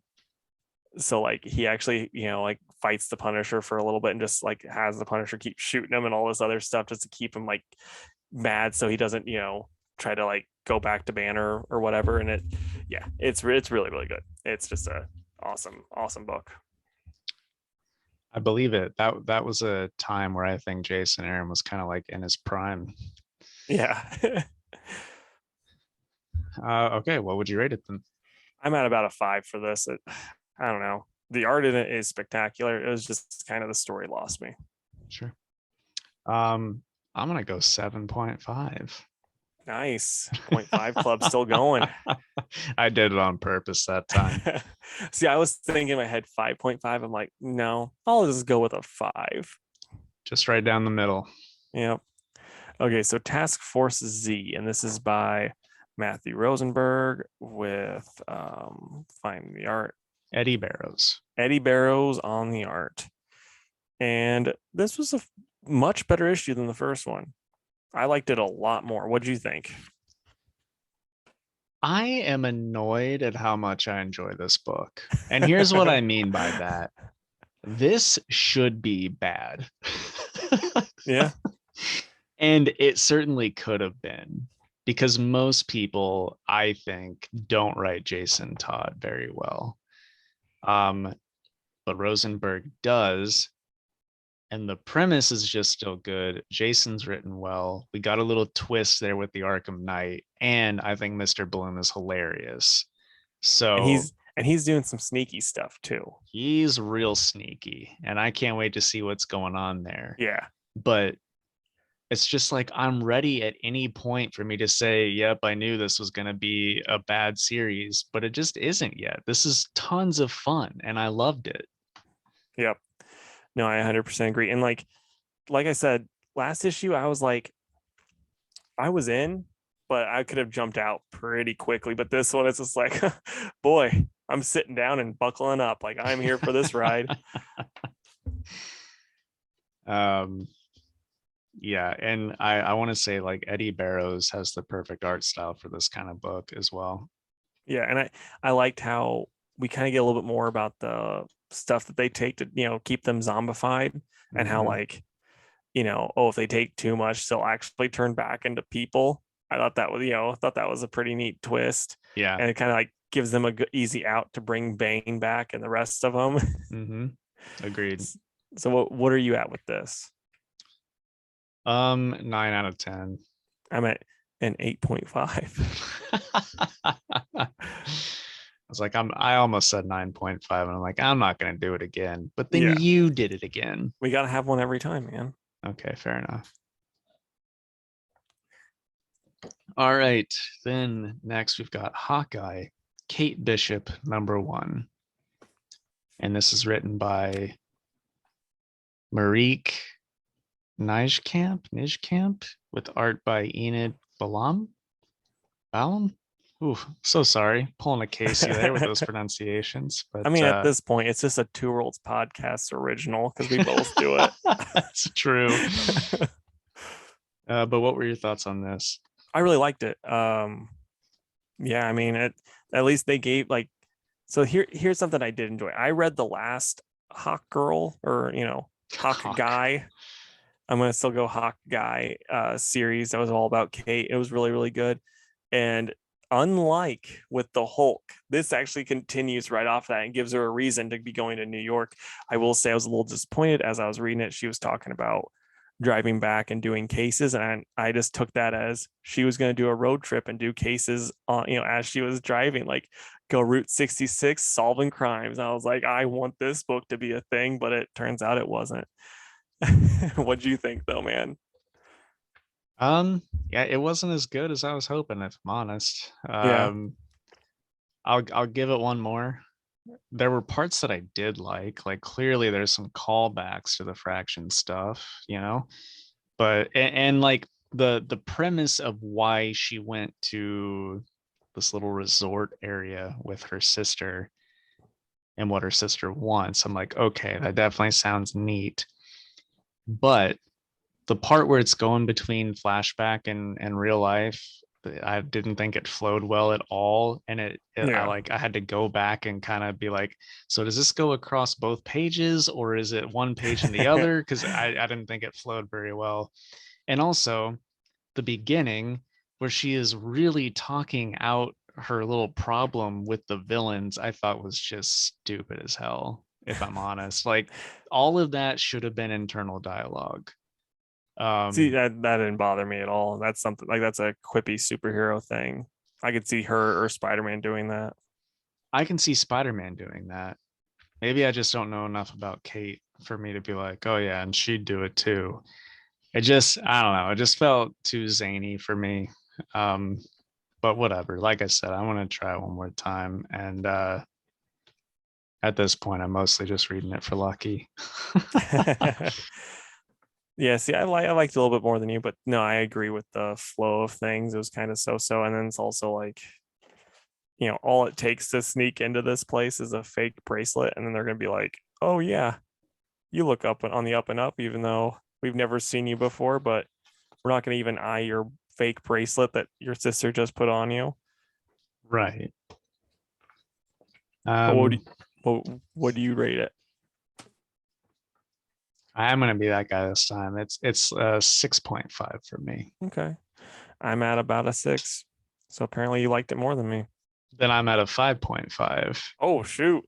So like he actually, like fights the Punisher for a little bit and just like has the Punisher keep shooting him and all this other stuff just to keep him like mad so he doesn't, try to like go back to Banner or whatever. And it's really, really good. It's just a awesome book. I believe it. That was a time where I think Jason Aaron was kind of like in his prime. Yeah. Okay, what would you rate it then? I'm at about a 5 for this. I don't know. The art in it is spectacular. It was just kind of the story lost me. Sure. I'm gonna go 7.5. Nice. 0.5 club still going. I did it on purpose that time. See, I was thinking in my head 5.5. I'm like, no, I'll just go with a 5. Just right down the middle. Yep. Okay, so Task Force Z, and this is by Matthew Rosenberg with find the art. Eddie Barrows. Eddie Barrows on the art. And this was a much better issue than the first one. I liked it a lot more. What did you think? I am annoyed at how much I enjoy this book. And here's what I mean by that. This should be bad. Yeah. And it certainly could have been, because most people, I think, don't write Jason Todd very well. Um, but Rosenberg does, and the premise is just still good. Jason's written well. We got a little twist there with the Arkham Knight, and I think Mr. Bloom is hilarious. And So he's doing some sneaky stuff too. he's real sneaky, and I can't wait to see what's going on there. Yeah. But it's just like I'm ready at any point for me to say, yep, I knew this was going to be a bad series, but it just isn't yet. This is tons of fun, and I loved it. Yep. No, I 100% agree. And like I said, last issue, I was like, I was in, but I could have jumped out pretty quickly. But this one, it's just like, boy, I'm sitting down and buckling up. Like I'm here for this ride. um, yeah, and I want to say like Eddie Barrows has the perfect art style for this kind of book as well. Yeah, and I liked how we kind of get a little bit more about the stuff that they take to keep them zombified, and how Mhm. oh, if they take too much, they'll actually turn back into people. I thought that was thought that was a pretty neat twist, Yeah. and it kind of like gives them a good, easy out to bring Bane back and the rest of them. Mm-hmm. Agreed. So what are you at with this? 9 out of 10. I'm at an 8.5. I was like, I almost said 9.5, and I'm like, I'm not gonna do it again. But then Yeah, you did it again. we got to have one every time, man. Okay, fair enough. All right. Then next we've got Hawkeye, Kate Bishop, #1. And this is written by Marique Nijkamp, with art by Enid Balam. Ooh, so sorry. Pulling a Casey there with those pronunciations. I But mean, at this point, it's just a Two Worlds podcast original because we both do it. that's true. But what were your thoughts on this? I really liked it. Yeah, I mean, at least they gave like. So here's something I did enjoy. I read the last Hawk Girl or Hawk Hawk. Guy. I'm gonna still go Hawk Guy series. That was all about Kate. It was really really good, and unlike with the Hulk, this actually continues right off that and gives her a reason to be going to New York. I will say I was a little disappointed as I was reading it. She was talking about driving back and doing cases, and I just took that as she was going to do a road trip and do cases on as she was driving, like go Route 66 solving crimes. I was like, I want this book to be a thing, but it turns out it wasn't. What do you think though, man? Yeah, it wasn't as good as I was hoping, if I'm honest. Yeah. I'll give it one more. There were parts that I did like clearly there's some callbacks to the Fraction stuff, but and like the premise of why she went to this little resort area with her sister and what her sister wants. I'm like, okay, that definitely sounds neat. But the part where it's going between flashback and real life, I didn't think it flowed well at all. And Yeah. I had to go back and kind of be like, so does this go across both pages, or is it one page and the other? Because I didn't think it flowed very well. And also the beginning where she is really talking out her little problem with the villains, I thought was just stupid as hell, if I'm honest. Like all of that should have been internal dialogue. See, um that didn't bother me at all. That's something like that's a quippy superhero thing. I could see her or Spider-Man doing that. I can see Spider-Man doing that. Maybe I just don't know enough about Kate for me to be like, oh yeah, and she'd do it too. I don't know, it just felt too zany for me. um but whatever, like I said, I want to try it one more time, and at this point I'm mostly just reading it for Lucky. Yeah, see, I liked it a little bit more than you, but no, I agree with the flow of things. It was kind of so, and then it's also like, all it takes to sneak into this place is a fake bracelet, and then they're gonna be like, oh yeah, you look up on the up and up, even though we've never seen you before, but we're not gonna even eye your fake bracelet that your sister just put on you. Right. But um what do you rate it? I'm gonna be that guy this time. It's 6.5 for me. Okay, I'm at about a 6, so apparently you liked it more than me. Then I'm at a 5.5. Oh shoot.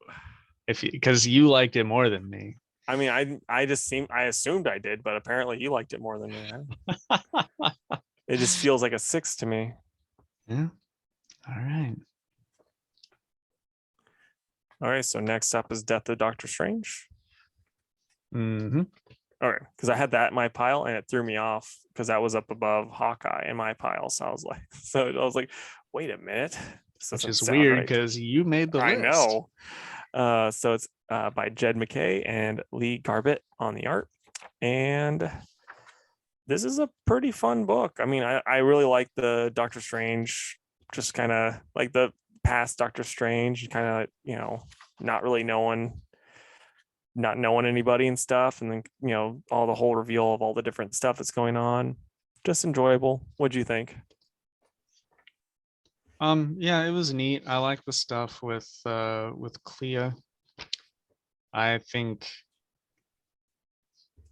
If because you liked it more than me. I mean, I assumed I did, but apparently you liked it more than me. It just feels like a 6 to me. Yeah. All right. All right, so next up is Death of Doctor Strange. Mm-hmm. All right, because I had that in my pile and it threw me off because that was up above Hawkeye in my pile. So I was like, wait a minute, this Which doesn't is sound weird right. because you made the I list. know. So it's by Jed McKay and Lee Garbett on the art, and this is a pretty fun book. I mean, I really like the Doctor Strange, just kind of like the past Doctor Strange, kind of, not really not knowing anybody and stuff. And then, all the whole reveal of all the different stuff that's going on. Just enjoyable. What'd you think? Yeah, it was neat. I like the stuff with Clea. I think,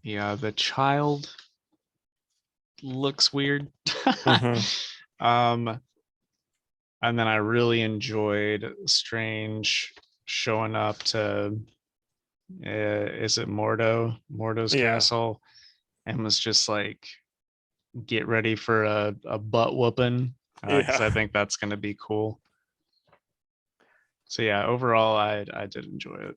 yeah, the child looks weird. Mm-hmm. um, and then I really enjoyed Strange showing up to is it Mordo's Yeah. castle, and was just like, get ready for a butt whooping, because Yeah. I think that's going to be cool. So yeah, overall, I did enjoy it.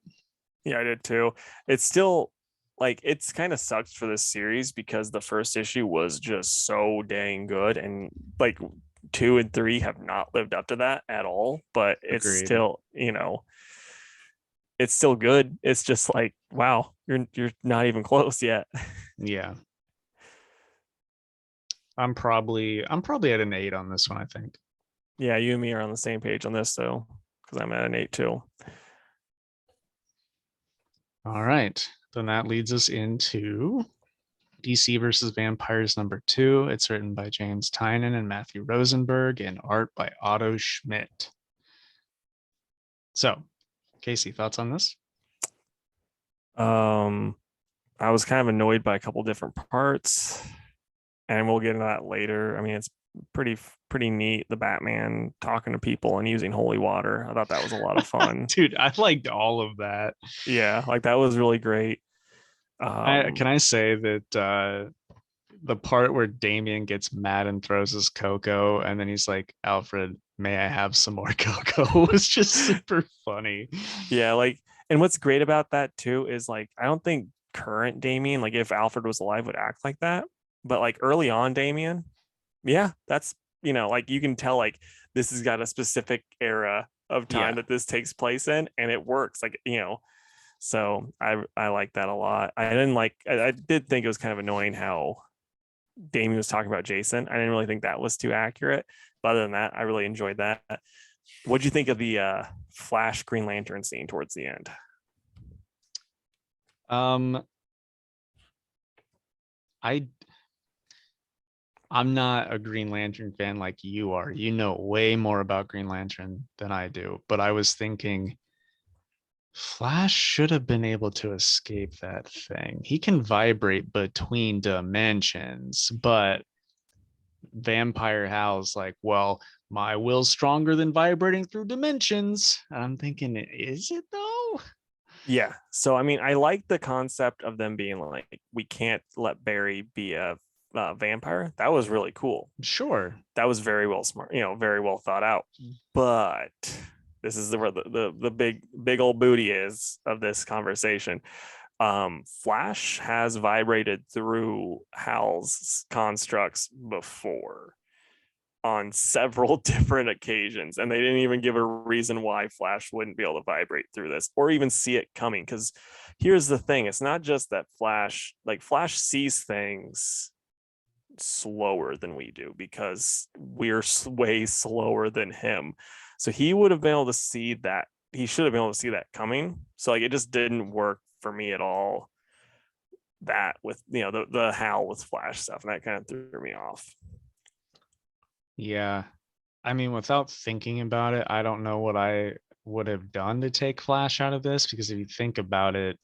Yeah, I did too. It's still like it's kind of sucks for this series because the first issue was just so dang good, and like 2 and 3 have not lived up to that at all. But it's Agreed. still, it's still good. It's just like, wow, you're not even close yet. Yeah, I'm probably at an 8 on this one, I think. Yeah, you and me are on the same page on this though, because I'm at an 8 too. All right, then that leads us into DC versus Vampires #2. It's written by James Tynion and Matthew Rosenberg and art by Otto Schmidt. So, Casey, thoughts on this? Um, I was kind of annoyed by a couple different parts, and we'll get into that later. I mean, it's pretty neat. The Batman talking to people and using holy water. I thought that was a lot of fun. Dude, I liked all of that. Yeah, like that was really great. Can I say that the part where Damien gets mad and throws his cocoa, and then he's like, Alfred, may I have some more cocoa, was just super funny. Yeah, like, and what's great about that too is like I don't think current Damien, like if Alfred was alive, would act like that. But like early on Damien, yeah, that's like you can tell like this has got a specific era of time Yeah. that this takes place in, and it works. Like, so I like that a lot. I didn't like I did think it was kind of annoying how Damien was talking about Jason. I didn't really think that was too accurate. But other than that, I really enjoyed that. What'd you think of the Flash Green Lantern scene towards the end? Um, I I'm not a Green Lantern fan like you are. You know way more about Green Lantern than I do. But I was thinking Flash should have been able to escape that thing. He can vibrate between dimensions, but Vampire Hal's like, well, my will's stronger than vibrating through dimensions. And I'm thinking, is it though? Yeah. So I mean, I like the concept of them being like, we can't let Barry be a vampire. That was really cool. Sure. That was very well smart, very well thought out. But this is where the big old booty is of this conversation. Flash has vibrated through Hal's constructs before on several different occasions, and they didn't even give a reason why Flash wouldn't be able to vibrate through this or even see it coming. Because here's the thing, it's not just that Flash sees things slower than we do because we're way slower than him. So he would have been able to see that. He should have been able to see that coming. So like it just didn't work for me at all. That with the Hal with Flash stuff, and that kind of threw me off. Yeah. I mean, without thinking about it, I don't know what I would have done to take Flash out of this, because if you think about it,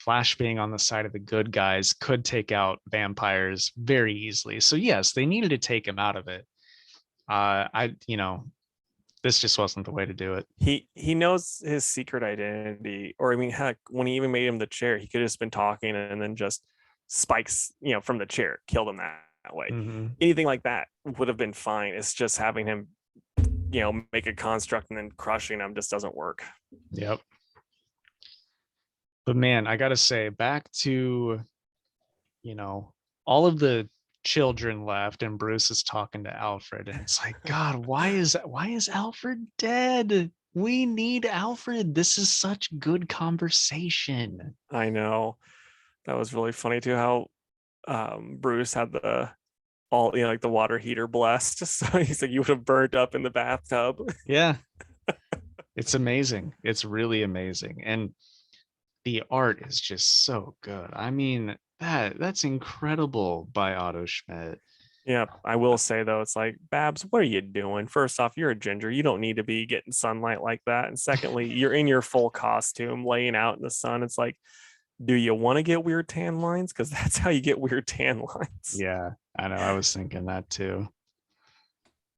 Flash being on the side of the good guys could take out vampires very easily. So yes, they needed to take him out of it. I This just wasn't the way to do it. He knows his secret identity, or I mean, heck, when he even made him the chair, he could have just been talking and then just spikes, from the chair, killed him that way. Hmm. Anything like that would have been fine. It's just having him, make a construct and then crushing him just doesn't work. Yep. But man, I gotta say, back to, you know, all of the children left and Bruce is talking to Alfred, and it's like, God, why is Alfred dead? We need Alfred. This is such good conversation. I know that was really funny too. How Bruce had the all like the water heater blessed, so he's like, you would have burnt up in the bathtub. Yeah. It's amazing. It's really amazing. And the art is just so good. I mean, that's incredible by Otto Schmidt. Yeah, I will say though, it's like, Babs, what are you doing? First off, you're a ginger. You don't need to be getting sunlight like that. And secondly, you're in your full costume laying out in the sun. It's like, do you want to get weird tan lines? Because that's how you get weird tan lines. Yeah, I know. I was thinking that too.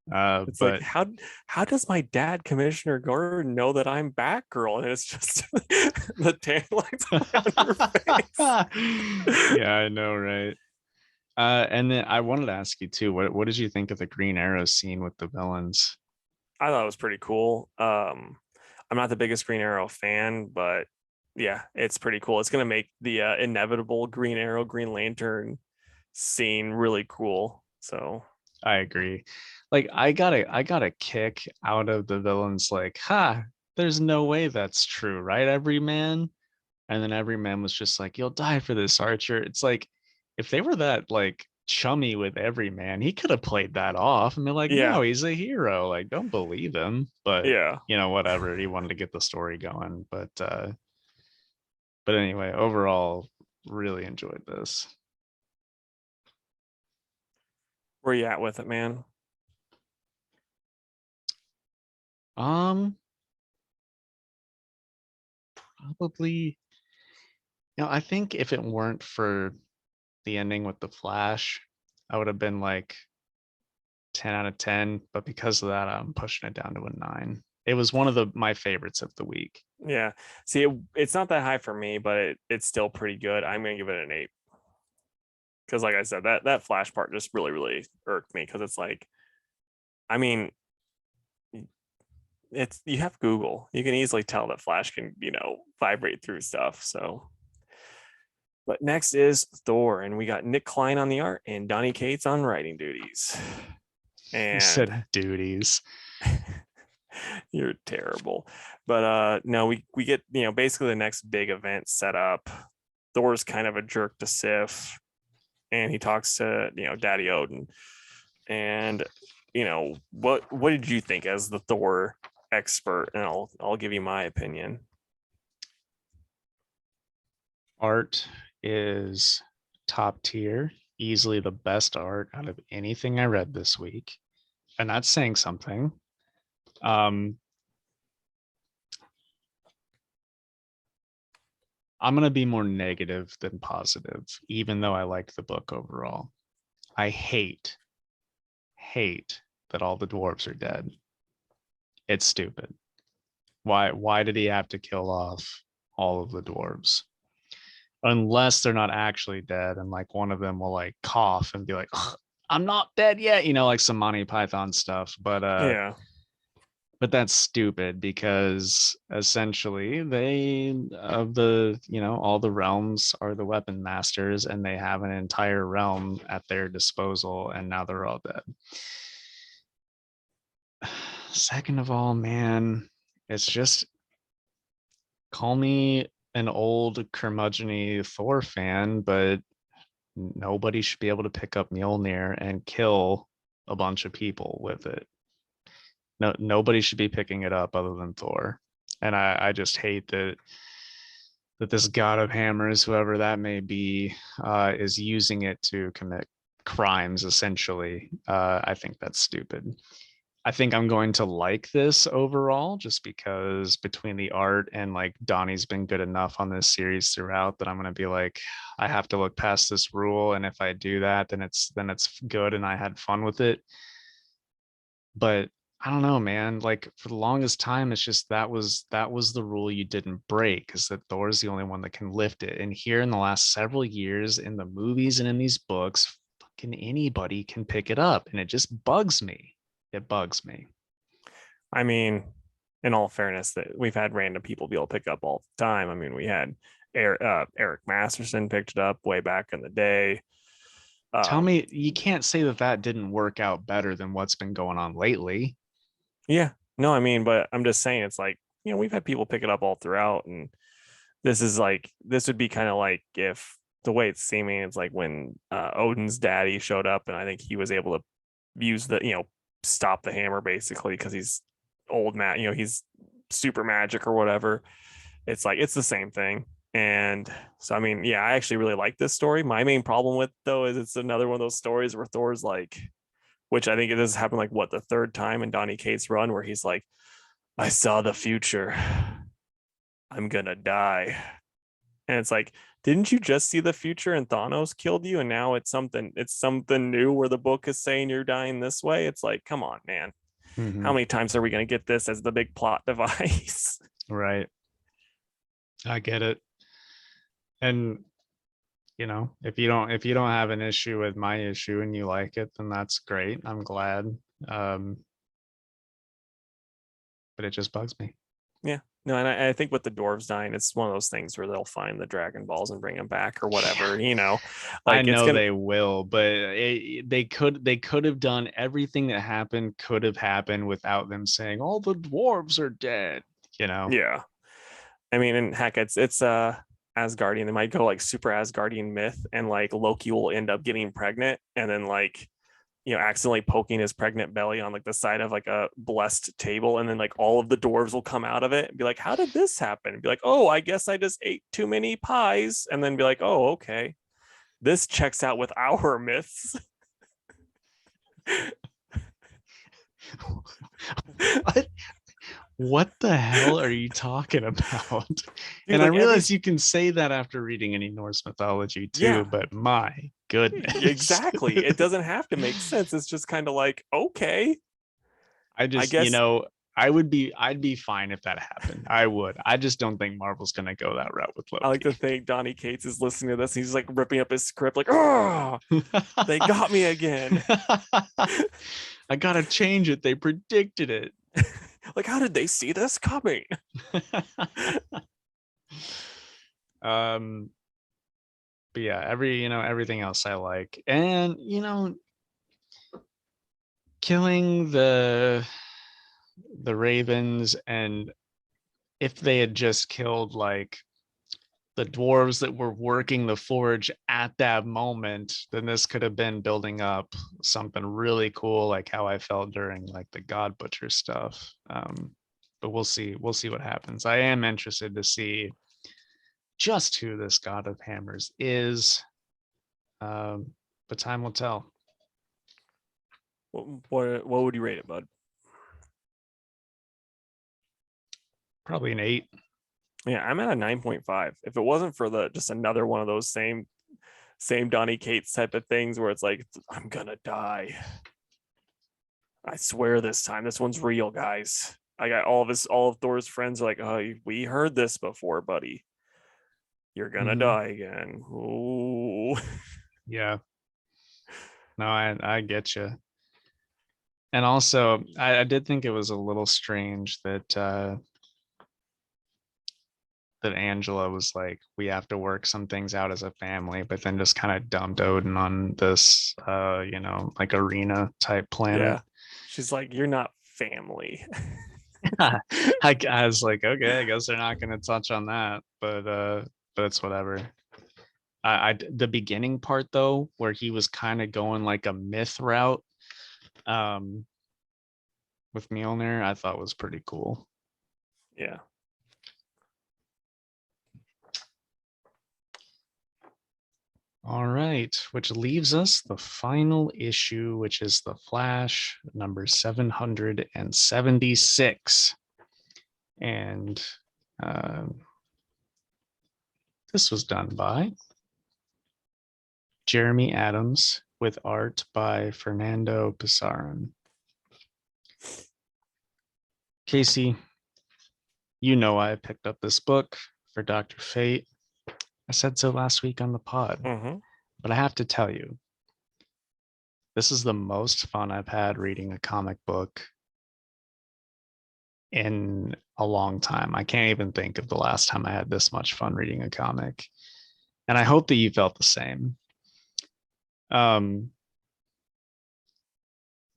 It's like, But how does my dad, Commissioner Gordon, know that I'm Batgirl? And it's just the tan lines on your face. yeah, I know, right? And then I wanted to ask you too, what did you think of the Green Arrow scene with the villains? I thought it was pretty cool. I'm not the biggest Green Arrow fan, but yeah, it's pretty cool. It's gonna make the inevitable Green Arrow, Green Lantern scene really cool. So I agree. Like I got a kick out of the villains like, ha, there's no way that's true, right, Everyman? And then Everyman was just like, you'll die for this, Archer. It's like, if they were that like chummy with Everyman, he could have played that off and be like, yeah, no, he's a hero. Like, don't believe him. But yeah. whatever. He wanted to get the story going. But anyway, overall, really enjoyed this. Where you at with it, man? Um, Probably, I think if it weren't for the ending with the Flash, I would have been like 10 out of 10, but because of that, I'm pushing it down to a 9. It was one of my favorites of the week. Yeah. See, it's not that high for me, but it's still pretty good. I'm gonna give it an 8. Because like I said, that Flash part just really, really irked me, because it's like, I mean, it's, you have Google. You can easily tell that Flash can, vibrate through stuff. So, but next is Thor, and we got Nick Klein on the art and Donnie Cates on writing duties. You And said duties. you're terrible. But no, we get, basically the next big event set up. Thor's kind of a jerk to Sif, and he talks to, Daddy Odin. And what did you think as the Thor expert? And I'll give you my opinion. Art is top tier, easily the best art out of anything I read this week. And that's saying something. I'm going to be more negative than positive, even though I liked the book overall. I hate that all the dwarves are dead. It's stupid. Why did he have to kill off all of the dwarves? Unless they're not actually dead, and like one of them will like cough and be like, I'm not dead yet, like some Monty Python stuff. Yeah. But that's stupid, because essentially they of the all the realms are the weapon masters, and they have an entire realm at their disposal, and now they're all dead. Second of all, man, it's just, call me an old curmudgeony Thor fan, but nobody should be able to pick up Mjolnir and kill a bunch of people with it. No, nobody should be picking it up other than Thor. And I just hate that this god of hammers, whoever that may be, is using it to commit crimes, essentially. I think that's stupid. I think I'm going to like this overall, just because between the art and like Donnie's been good enough on this series throughout that I'm going to be like, I have to look past this rule. And if I do that, then it's good and I had fun with it. But I don't know, man. Like for the longest time, it's just that was the rule you didn't break, because that Thor's the only one that can lift it. And here in the last several years, in the movies and in these books, fucking anybody can pick it up, and it just bugs me. It bugs me. I mean, in all fairness, that we've had random people be able to pick up all the time. I mean, we had Eric Masterson picked it up way back in the day. Tell Um, me, you can't say that that didn't work out better than what's been going on lately. yeah, no, I mean, but I'm just saying, it's like, we've had people pick it up all throughout, and this would be kind of like if the way it's seeming, it's like when Odin's daddy showed up, and I think he was able to use the stop the hammer basically because he's old man, he's super magic or whatever. It's like it's the same thing. And so I mean, yeah, I actually really like this story. My main problem with though is it's another one of those stories where Thor's like, which I think it does happen like what, the third time in Donny Cates' run, where he's like, I saw the future. I'm gonna die. And it's like, didn't you just see the future and Thanos killed you? And now it's something new where the book is saying you're dying this way. It's like, come on, man. How Mhm. many times are we going to get this as the big plot device? Right. I get it. And if you don't have an issue with my issue and you like it, then that's great. I'm glad. Um, but it just bugs me. Yeah. No, and I think with the dwarves dying, it's one of those things where they'll find the Dragon Balls and bring them back or Yeah, whatever, I like it's know gonna, they will, but they could have done everything that happened could have happened without them saying all the dwarves are dead. You know. yeah. I mean, and heck, it's Asgardian. They might go like super Asgardian myth, and like Loki will end up getting pregnant, and then like accidentally poking his pregnant belly on like the side of like a blessed table, and then like all of the dwarves will come out of it and be like, how did this happen? And be like, oh, I guess I just ate too many pies, and then be like, oh, okay, this checks out with our myths. What? What the hell are you talking about? Dude, And I like every, realize you can say that after reading any Norse mythology too, yeah, but my goodness. exactly, it doesn't have to make sense. It's just kind of like, okay, I I just, guess. I'd be fine if that happened. I would. I just don't think Marvel's gonna go that route with I like to Loki. think Donnie Cates is listening to this. He's like ripping up his script, like, oh, they got me again. I gotta change it. They predicted it. Like, how did they see this coming? um, but yeah, everything else I like. And killing the ravens, and if they had just killed like the dwarves that were working the forge at that moment, then this could have been building up something really cool, like how I felt during like the God Butcher stuff. But we'll see. We'll see what happens. I am interested to see just who this God of Hammers is. Um, but time will tell. What would you rate it, bud? Probably an 8. Yeah, I'm at a 9.5. If it wasn't for the just another one of those same Donny Cates type of things where it's like, I'm gonna die. I swear this time, this one's real, guys. I got all of Thor's friends are like, oh, we heard this before, buddy. You're gonna Mhm. die again. Ooh. Yeah. No, I get you. And also, I did think it was a little strange that Angela was like, we have to work some things out as a family, but then just kind of dumped Odin on this, like arena type planet. Yeah. She's like, you're not family. I was like, okay, I guess they're not going to touch on that, but it's whatever. The beginning part though, where he was kind of going like a myth route, um, with Mjolnir, I thought was pretty cool. Yeah. All right, which leaves us the final issue, which is the Flash number 776. And this was done by Jeremy Adams with art by Fernando Pizarro. Casey, you know I picked up this book for Dr. Fate. I said so last week on the pod, Mm-hmm. but I have to tell you, this is the most fun I've had reading a comic book in a long time. I can't even think of the last time I had this much fun reading a comic. And I hope that you felt the same. Um,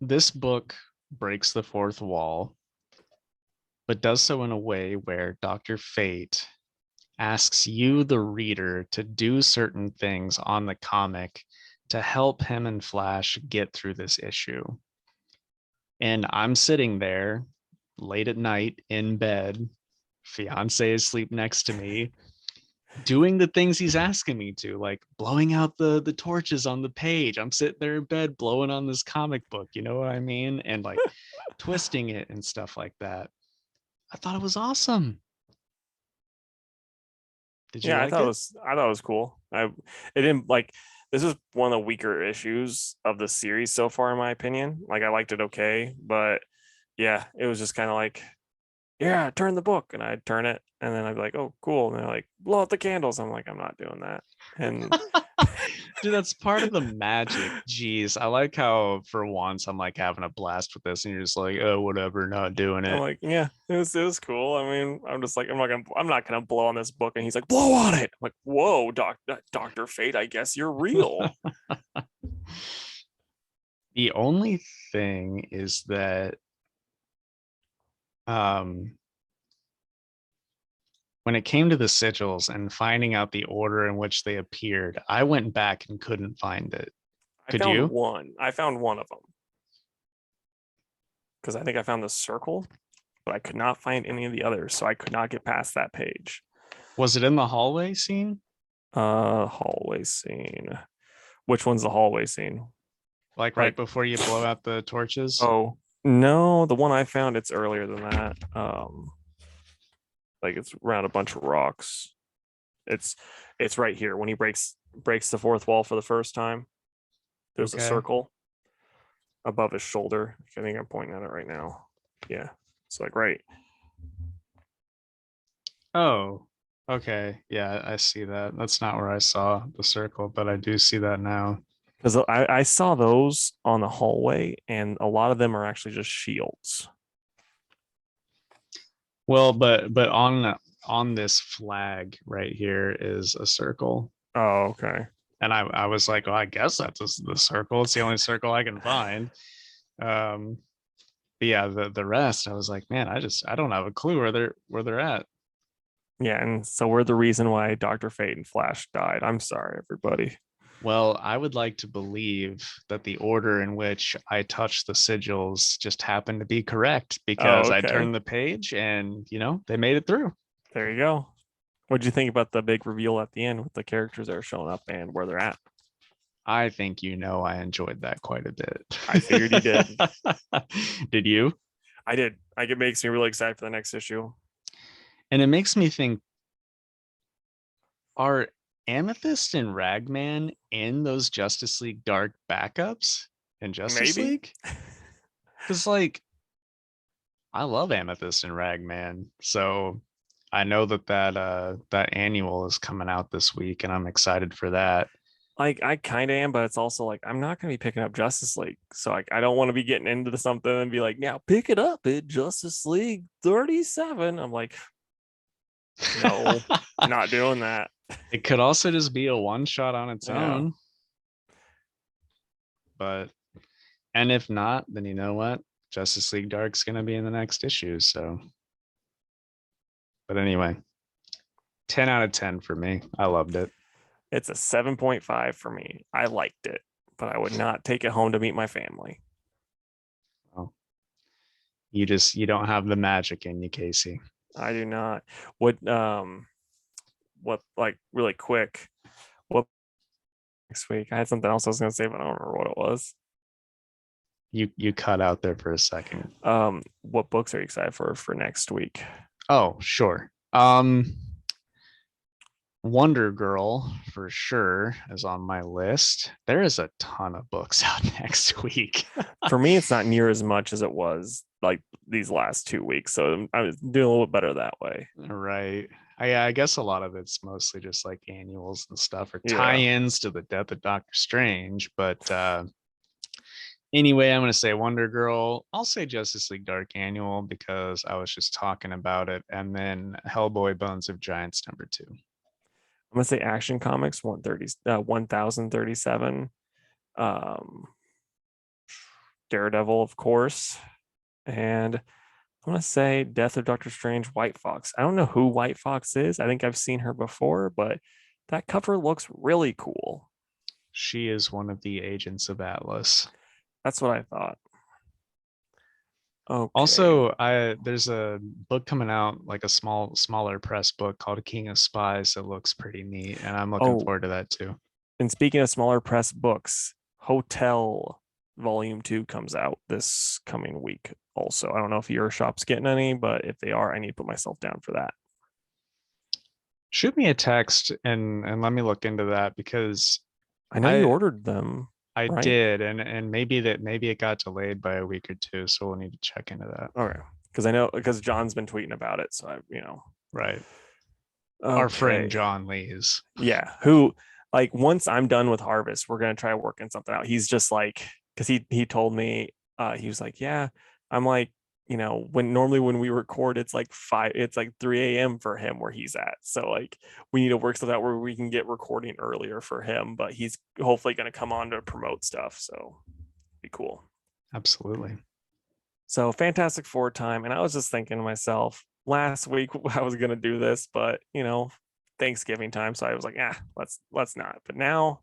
this book breaks the fourth wall, but does so in a way where Dr. Fate asks you, the reader, to do certain things on the comic to help him and Flash get through this issue. And I'm sitting there late at night in bed, fiance is asleep next to me, doing the things he's asking me to, like blowing out the torches on the page. I'm sitting there in bed blowing on this comic book, you know what I mean? And like twisting it and stuff like that. I thought it was awesome. Did you Yeah, like it? I thought it was cool. It didn't like this is one of the weaker issues of the series so far, in my opinion. Like I liked it okay, but yeah, it was just kind of like, yeah, turn the book, and I'd turn it, and then I'd be like, oh, cool, and they're like, blow out the candles. I'm like, I'm not doing that, and Dude, that's part of the magic. Jeez, I like how for once I'm like having a blast with this, and you're just like, oh, whatever, not doing I'm it. like, yeah, it was cool. I mean, I'm just like, I'm not gonna blow on this book, and he's like, blow on it. I'm like, whoa, Doctor Fate, I guess you're real. The only thing is that um when it came to the sigils and finding out the order in which they appeared, I went back and couldn't find it. I Could found you? one. I found one of them because I think I found the circle, but I could not find any of the others, so I could not get past that page. Was it in the hallway scene? Hallway scene. Which one's the hallway scene? Like right Like, before you blow out the torches? oh no, the one I found it's earlier than that. Like it's around a bunch of rocks. It's it's right here when he breaks the fourth wall for the first time. There's a Okay. circle above his shoulder. I think I'm pointing at it right now. Yeah, it's like right. Oh, okay. Yeah, I see that. That's not where I saw the circle, but I do see that now. Because I saw those on the hallway, and a lot of them are actually just shields. Well, but on this flag right here is a circle. Oh, okay. And I was like, well, I guess that's the circle. It's the only circle I can find. Um, but yeah, the rest, I was like, man, I don't have a clue where they're at. Yeah, and so we're the reason why Dr. Fate and Flash died. I'm sorry, everybody. Well, I would like to believe that the order in which I touched the sigils just happened to be correct Oh, because I okay. turned the page and they made it through. There you go. What do you think about the big reveal at the end with the characters that are showing up and where they're at? I think I enjoyed that quite a I figured you did. bit. Did you? I did. Like it makes me really excited for the next issue. And it makes me think, are Amethyst and Ragman in those Justice League Dark backups in Justice Maybe. League? Because like I love Amethyst and Ragman, so I know that annual is coming out this week, and I'm excited for that. Like I kind of am, but it's also like I'm not gonna be picking up Justice League, so like I don't want to be getting into something and be like, now pick it up at Justice League 37. I'm like, no, not doing that. It could also just be a one shot on its Yeah, own, but and if not, then you know what? Justice League Dark's gonna be in the next issue. So, but anyway, 10 out of 10 for me. I loved it. it's a 7.5 for me. I liked it, but I would not take it home to meet my family. Well, you don't have the magic in you, Casey. I do not. What like really quick? What next week? I had something else I was gonna say, but I don't remember what it was. You cut out there for a second. What books are you excited for next week? Oh, sure. Wonder Girl for sure is on my list. There is a ton of books out next week. For me, it's not near as much as it was like these last 2 weeks. So I was doing a little bit better that way. Right. I guess a lot of it's mostly just like annuals and stuff or Yeah. tie-ins to the death of Doctor Strange. But anyway, I'm going to say Wonder Girl. I'll say Justice League Dark Annual because I was just talking about it. And then Hellboy Bones of Giants #2. I'm gonna say Action Comics 1037. Um, Daredevil, of course, and I'm gonna say Death of Doctor Strange, White Fox. I don't know who White Fox is. I think I've seen her before, but that cover looks really cool. She is one of the agents of Atlas. That's what I thought. Okay. Also, there's a book coming out, like a smaller press book called King of Spies that looks pretty neat, and I'm looking forward to that too. And speaking of smaller press books, Hotel Volume 2 comes out this coming week. Also, I don't know if your shop's getting any, but if they are, I need to put myself down for that. Shoot me a text and let me look into that because I know you ordered them. I right? did, and maybe it got delayed by a week or two, so we'll need to check into that. Okay, because John's been tweeting about it, so right. Okay. Our friend John Lees. Yeah, who like once I'm done with Harvest, we're gonna try working something out. He's just like, because he told me, he was like, yeah, I'm like, when we record, it's like 3 a.m. for him where he's at. So like we need to work something out where we can get recording earlier for him, but he's hopefully gonna come on to promote stuff. So be cool. Absolutely. So Fantastic Four time. And I was just thinking to myself, last week I was gonna do this, but Thanksgiving time. So I was like, let's not. But now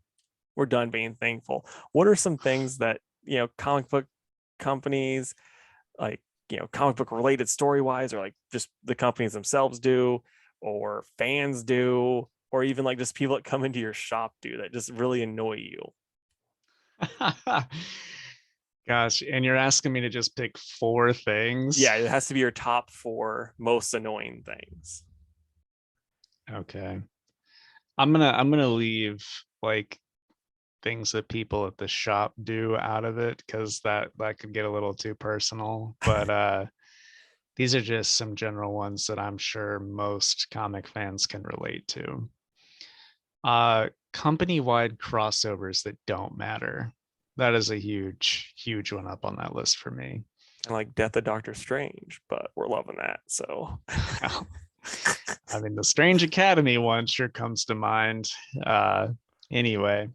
we're done being thankful. What are some things that comic book companies, like comic book related story wise, or like just the companies themselves do, or fans do, or even like just people that come into your shop do that just really annoy you? Gosh, and you're asking me to just pick 4 things? Yeah, it has to be your top 4 most annoying things. Okay. I'm gonna leave like things that people at the shop do out of it because that could get a little too personal. But these are just some general ones that I'm sure most comic fans can relate to. Company-wide crossovers that don't matter. That is a huge one up on that list for me. And like Death of Doctor Strange, but we're loving that. So I mean, the Strange Academy one sure comes to mind. Anyway,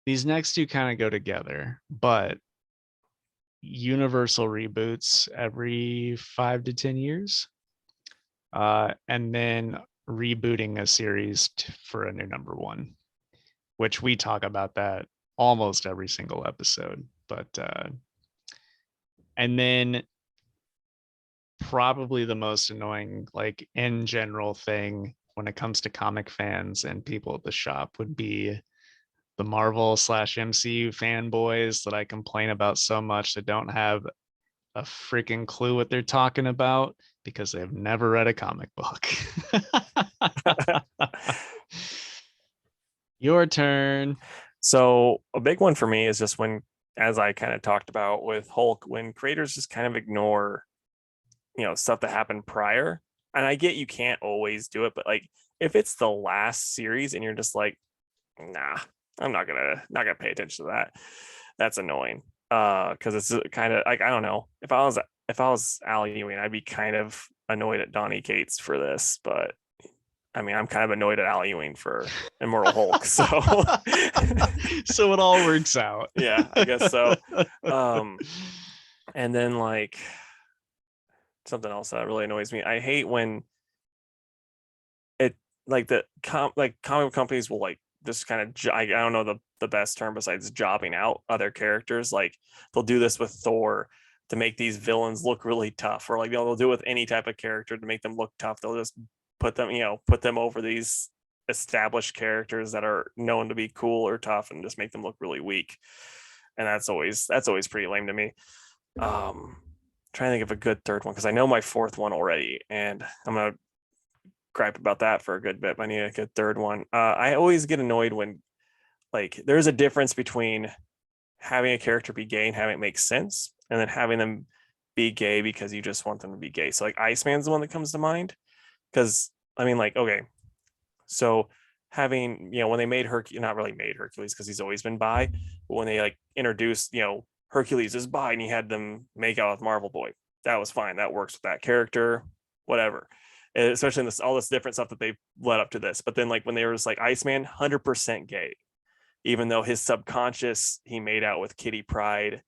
these next 2 kind of go together, but universal reboots every 5 to 10 years, and then rebooting a series for a new #1, which we talk about that almost every single episode. But and then probably the most annoying, like in general thing when it comes to comic fans and people at the shop would be the Marvel/MCU fanboys that I complain about so much that don't have a freaking clue what they're talking about because they've never read a comic book. Your turn. So a big one for me is just when, as I kind of talked about with Hulk, when creators just kind of ignore, stuff that happened prior. And I get you can't always do it, but like if it's the last series and you're just like, nah, I'm not gonna pay attention to that. That's annoying. Because it's kind of like, I don't know, if I was Al Ewing, I'd be kind of annoyed at Donny Cates for this, but I mean, I'm kind of annoyed at Al Ewing for Immortal Hulk. So so it all works out. Yeah, I guess so. And then like something else that really annoys me. I hate when it like comic companies will like this kind of I don't know the best term besides jobbing out other characters. Like they'll do this with Thor to make these villains look really tough, or like they'll do it with any type of character to make them look tough. They'll just put them over these established characters that are known to be cool or tough and just make them look really weak. And that's always pretty lame to me. Trying to think of a good third one because I know my 4th one already, and I'm gonna gripe about that for a good bit. I need a good third one. I always get annoyed when like there's a difference between having a character be gay and having it make sense, and then having them be gay because you just want them to be gay. So like Iceman's the one that comes to mind. Because I mean, like, okay, so having, when they made Hercules, not really made Hercules because he's always been bi, but when they like introduced, Hercules is bi and he had them make out with Marvel Boy, that was fine. That works with that character, whatever. Especially in this all this different stuff that they've led up to this. But then like when they were just like Iceman, 100% gay, even though his subconscious he made out with Kitty Pryde.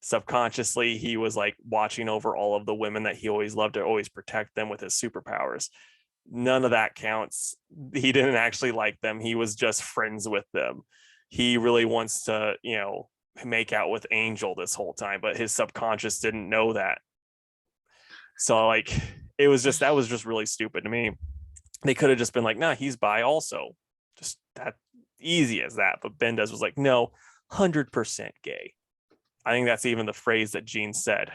Subconsciously, he was like watching over all of the women that he always loved to always protect them with his superpowers. None of that counts. He didn't actually like them. He was just friends with them. He really wants to, make out with Angel this whole time, but his subconscious didn't know that. So like that was just really stupid to me. They could have just been like, nah, he's bi also. Just that easy as that. But Bendis was like, no, 100% gay. I think that's even the phrase that Gene said.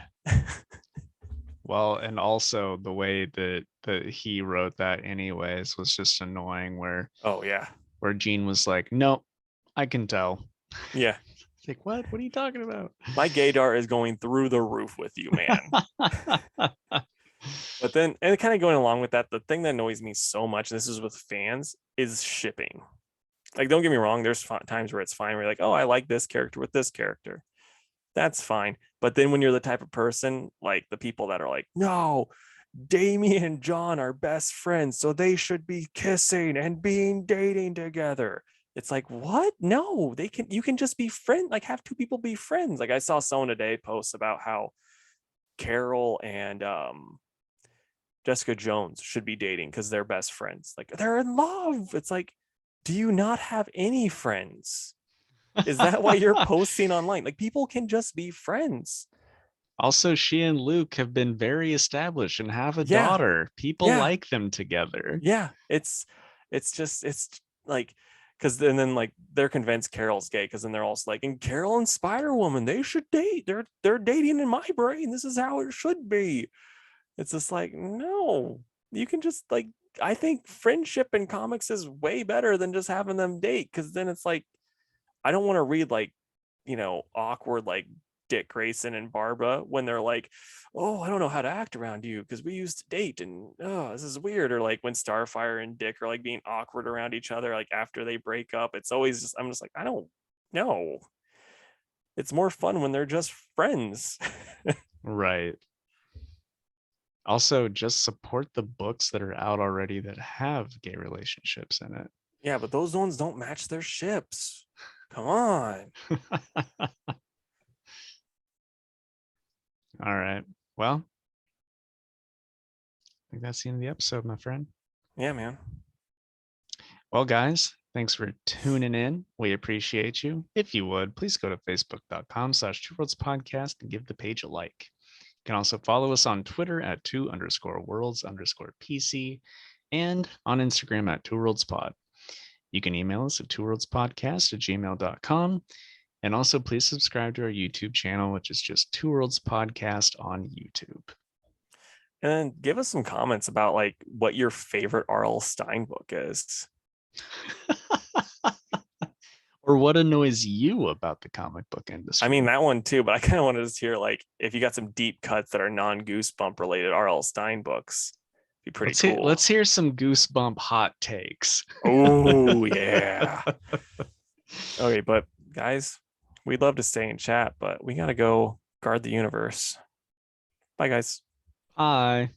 Well, and also the way that he wrote that anyways was just annoying where Oh yeah. where Gene was like, nope, I can tell. Yeah. It's like, what are you talking about? My gaydar is going through the roof with you, man. But then, and kind of going along with that, the thing that annoys me so much, and this is with fans, is shipping. Like, don't get me wrong, there's times where it's fine. Where you're like, oh, I like this character with this character. That's fine. But then when you're the type of person, like the people that are like, no, Damien and John are best friends, so they should be kissing and dating together. It's like, what? No, you can just be friends, like have two people be friends. Like I saw someone today post about how Carol and Jessica Jones should be dating because they're best friends. Like they're in love. It's like, do you not have any friends? Is that why you're posting online? Like people can just be friends. Also, she and Luke have been very established and have a Yeah. daughter. People Yeah. like them together. Yeah. It's like because then like they're convinced Carol's gay because then they're also like, and Carol and Spider-Woman, they should date. They're dating in my brain. This is how it should be. It's just like, no, you can just like, I think friendship in comics is way better than just having them date. Cause then it's like, I don't want to read like, awkward like Dick Grayson and Barbara when they're like, oh, I don't know how to act around you because we used to date and oh, this is weird. Or like when Starfire and Dick are like being awkward around each other, like after they break up, it's always just, I'm just like, I don't know. It's more fun when they're just friends. Right. Also, just support the books that are out already that have gay relationships in it. Yeah, but those ones don't match their ships. Come on. All right. Well, I think that's the end of the episode, my friend. Yeah, man. Well, guys, thanks for tuning in. We appreciate you. If you would, please go to facebook.com/2worldspodcast and give the page a like. You can also follow us on Twitter at 2_worlds_PC and on Instagram at 2worldspod. You can email us at 2worldspodcast@gmail.com. And also please subscribe to our YouTube channel, which is just 2 Worlds Podcast on YouTube. And then give us some comments about like what your favorite R.L. Stine book is. Or what annoys you about the comic book industry. I mean, that one too, but I kind of wanted to hear like if you got some deep cuts that are non-Goosebump related R.L. Stine books. Be pretty cool. Let's hear some Goosebump hot takes. Oh, yeah. Okay, but guys, we'd love to stay in chat, but we got to go guard the universe. Bye, guys. Bye.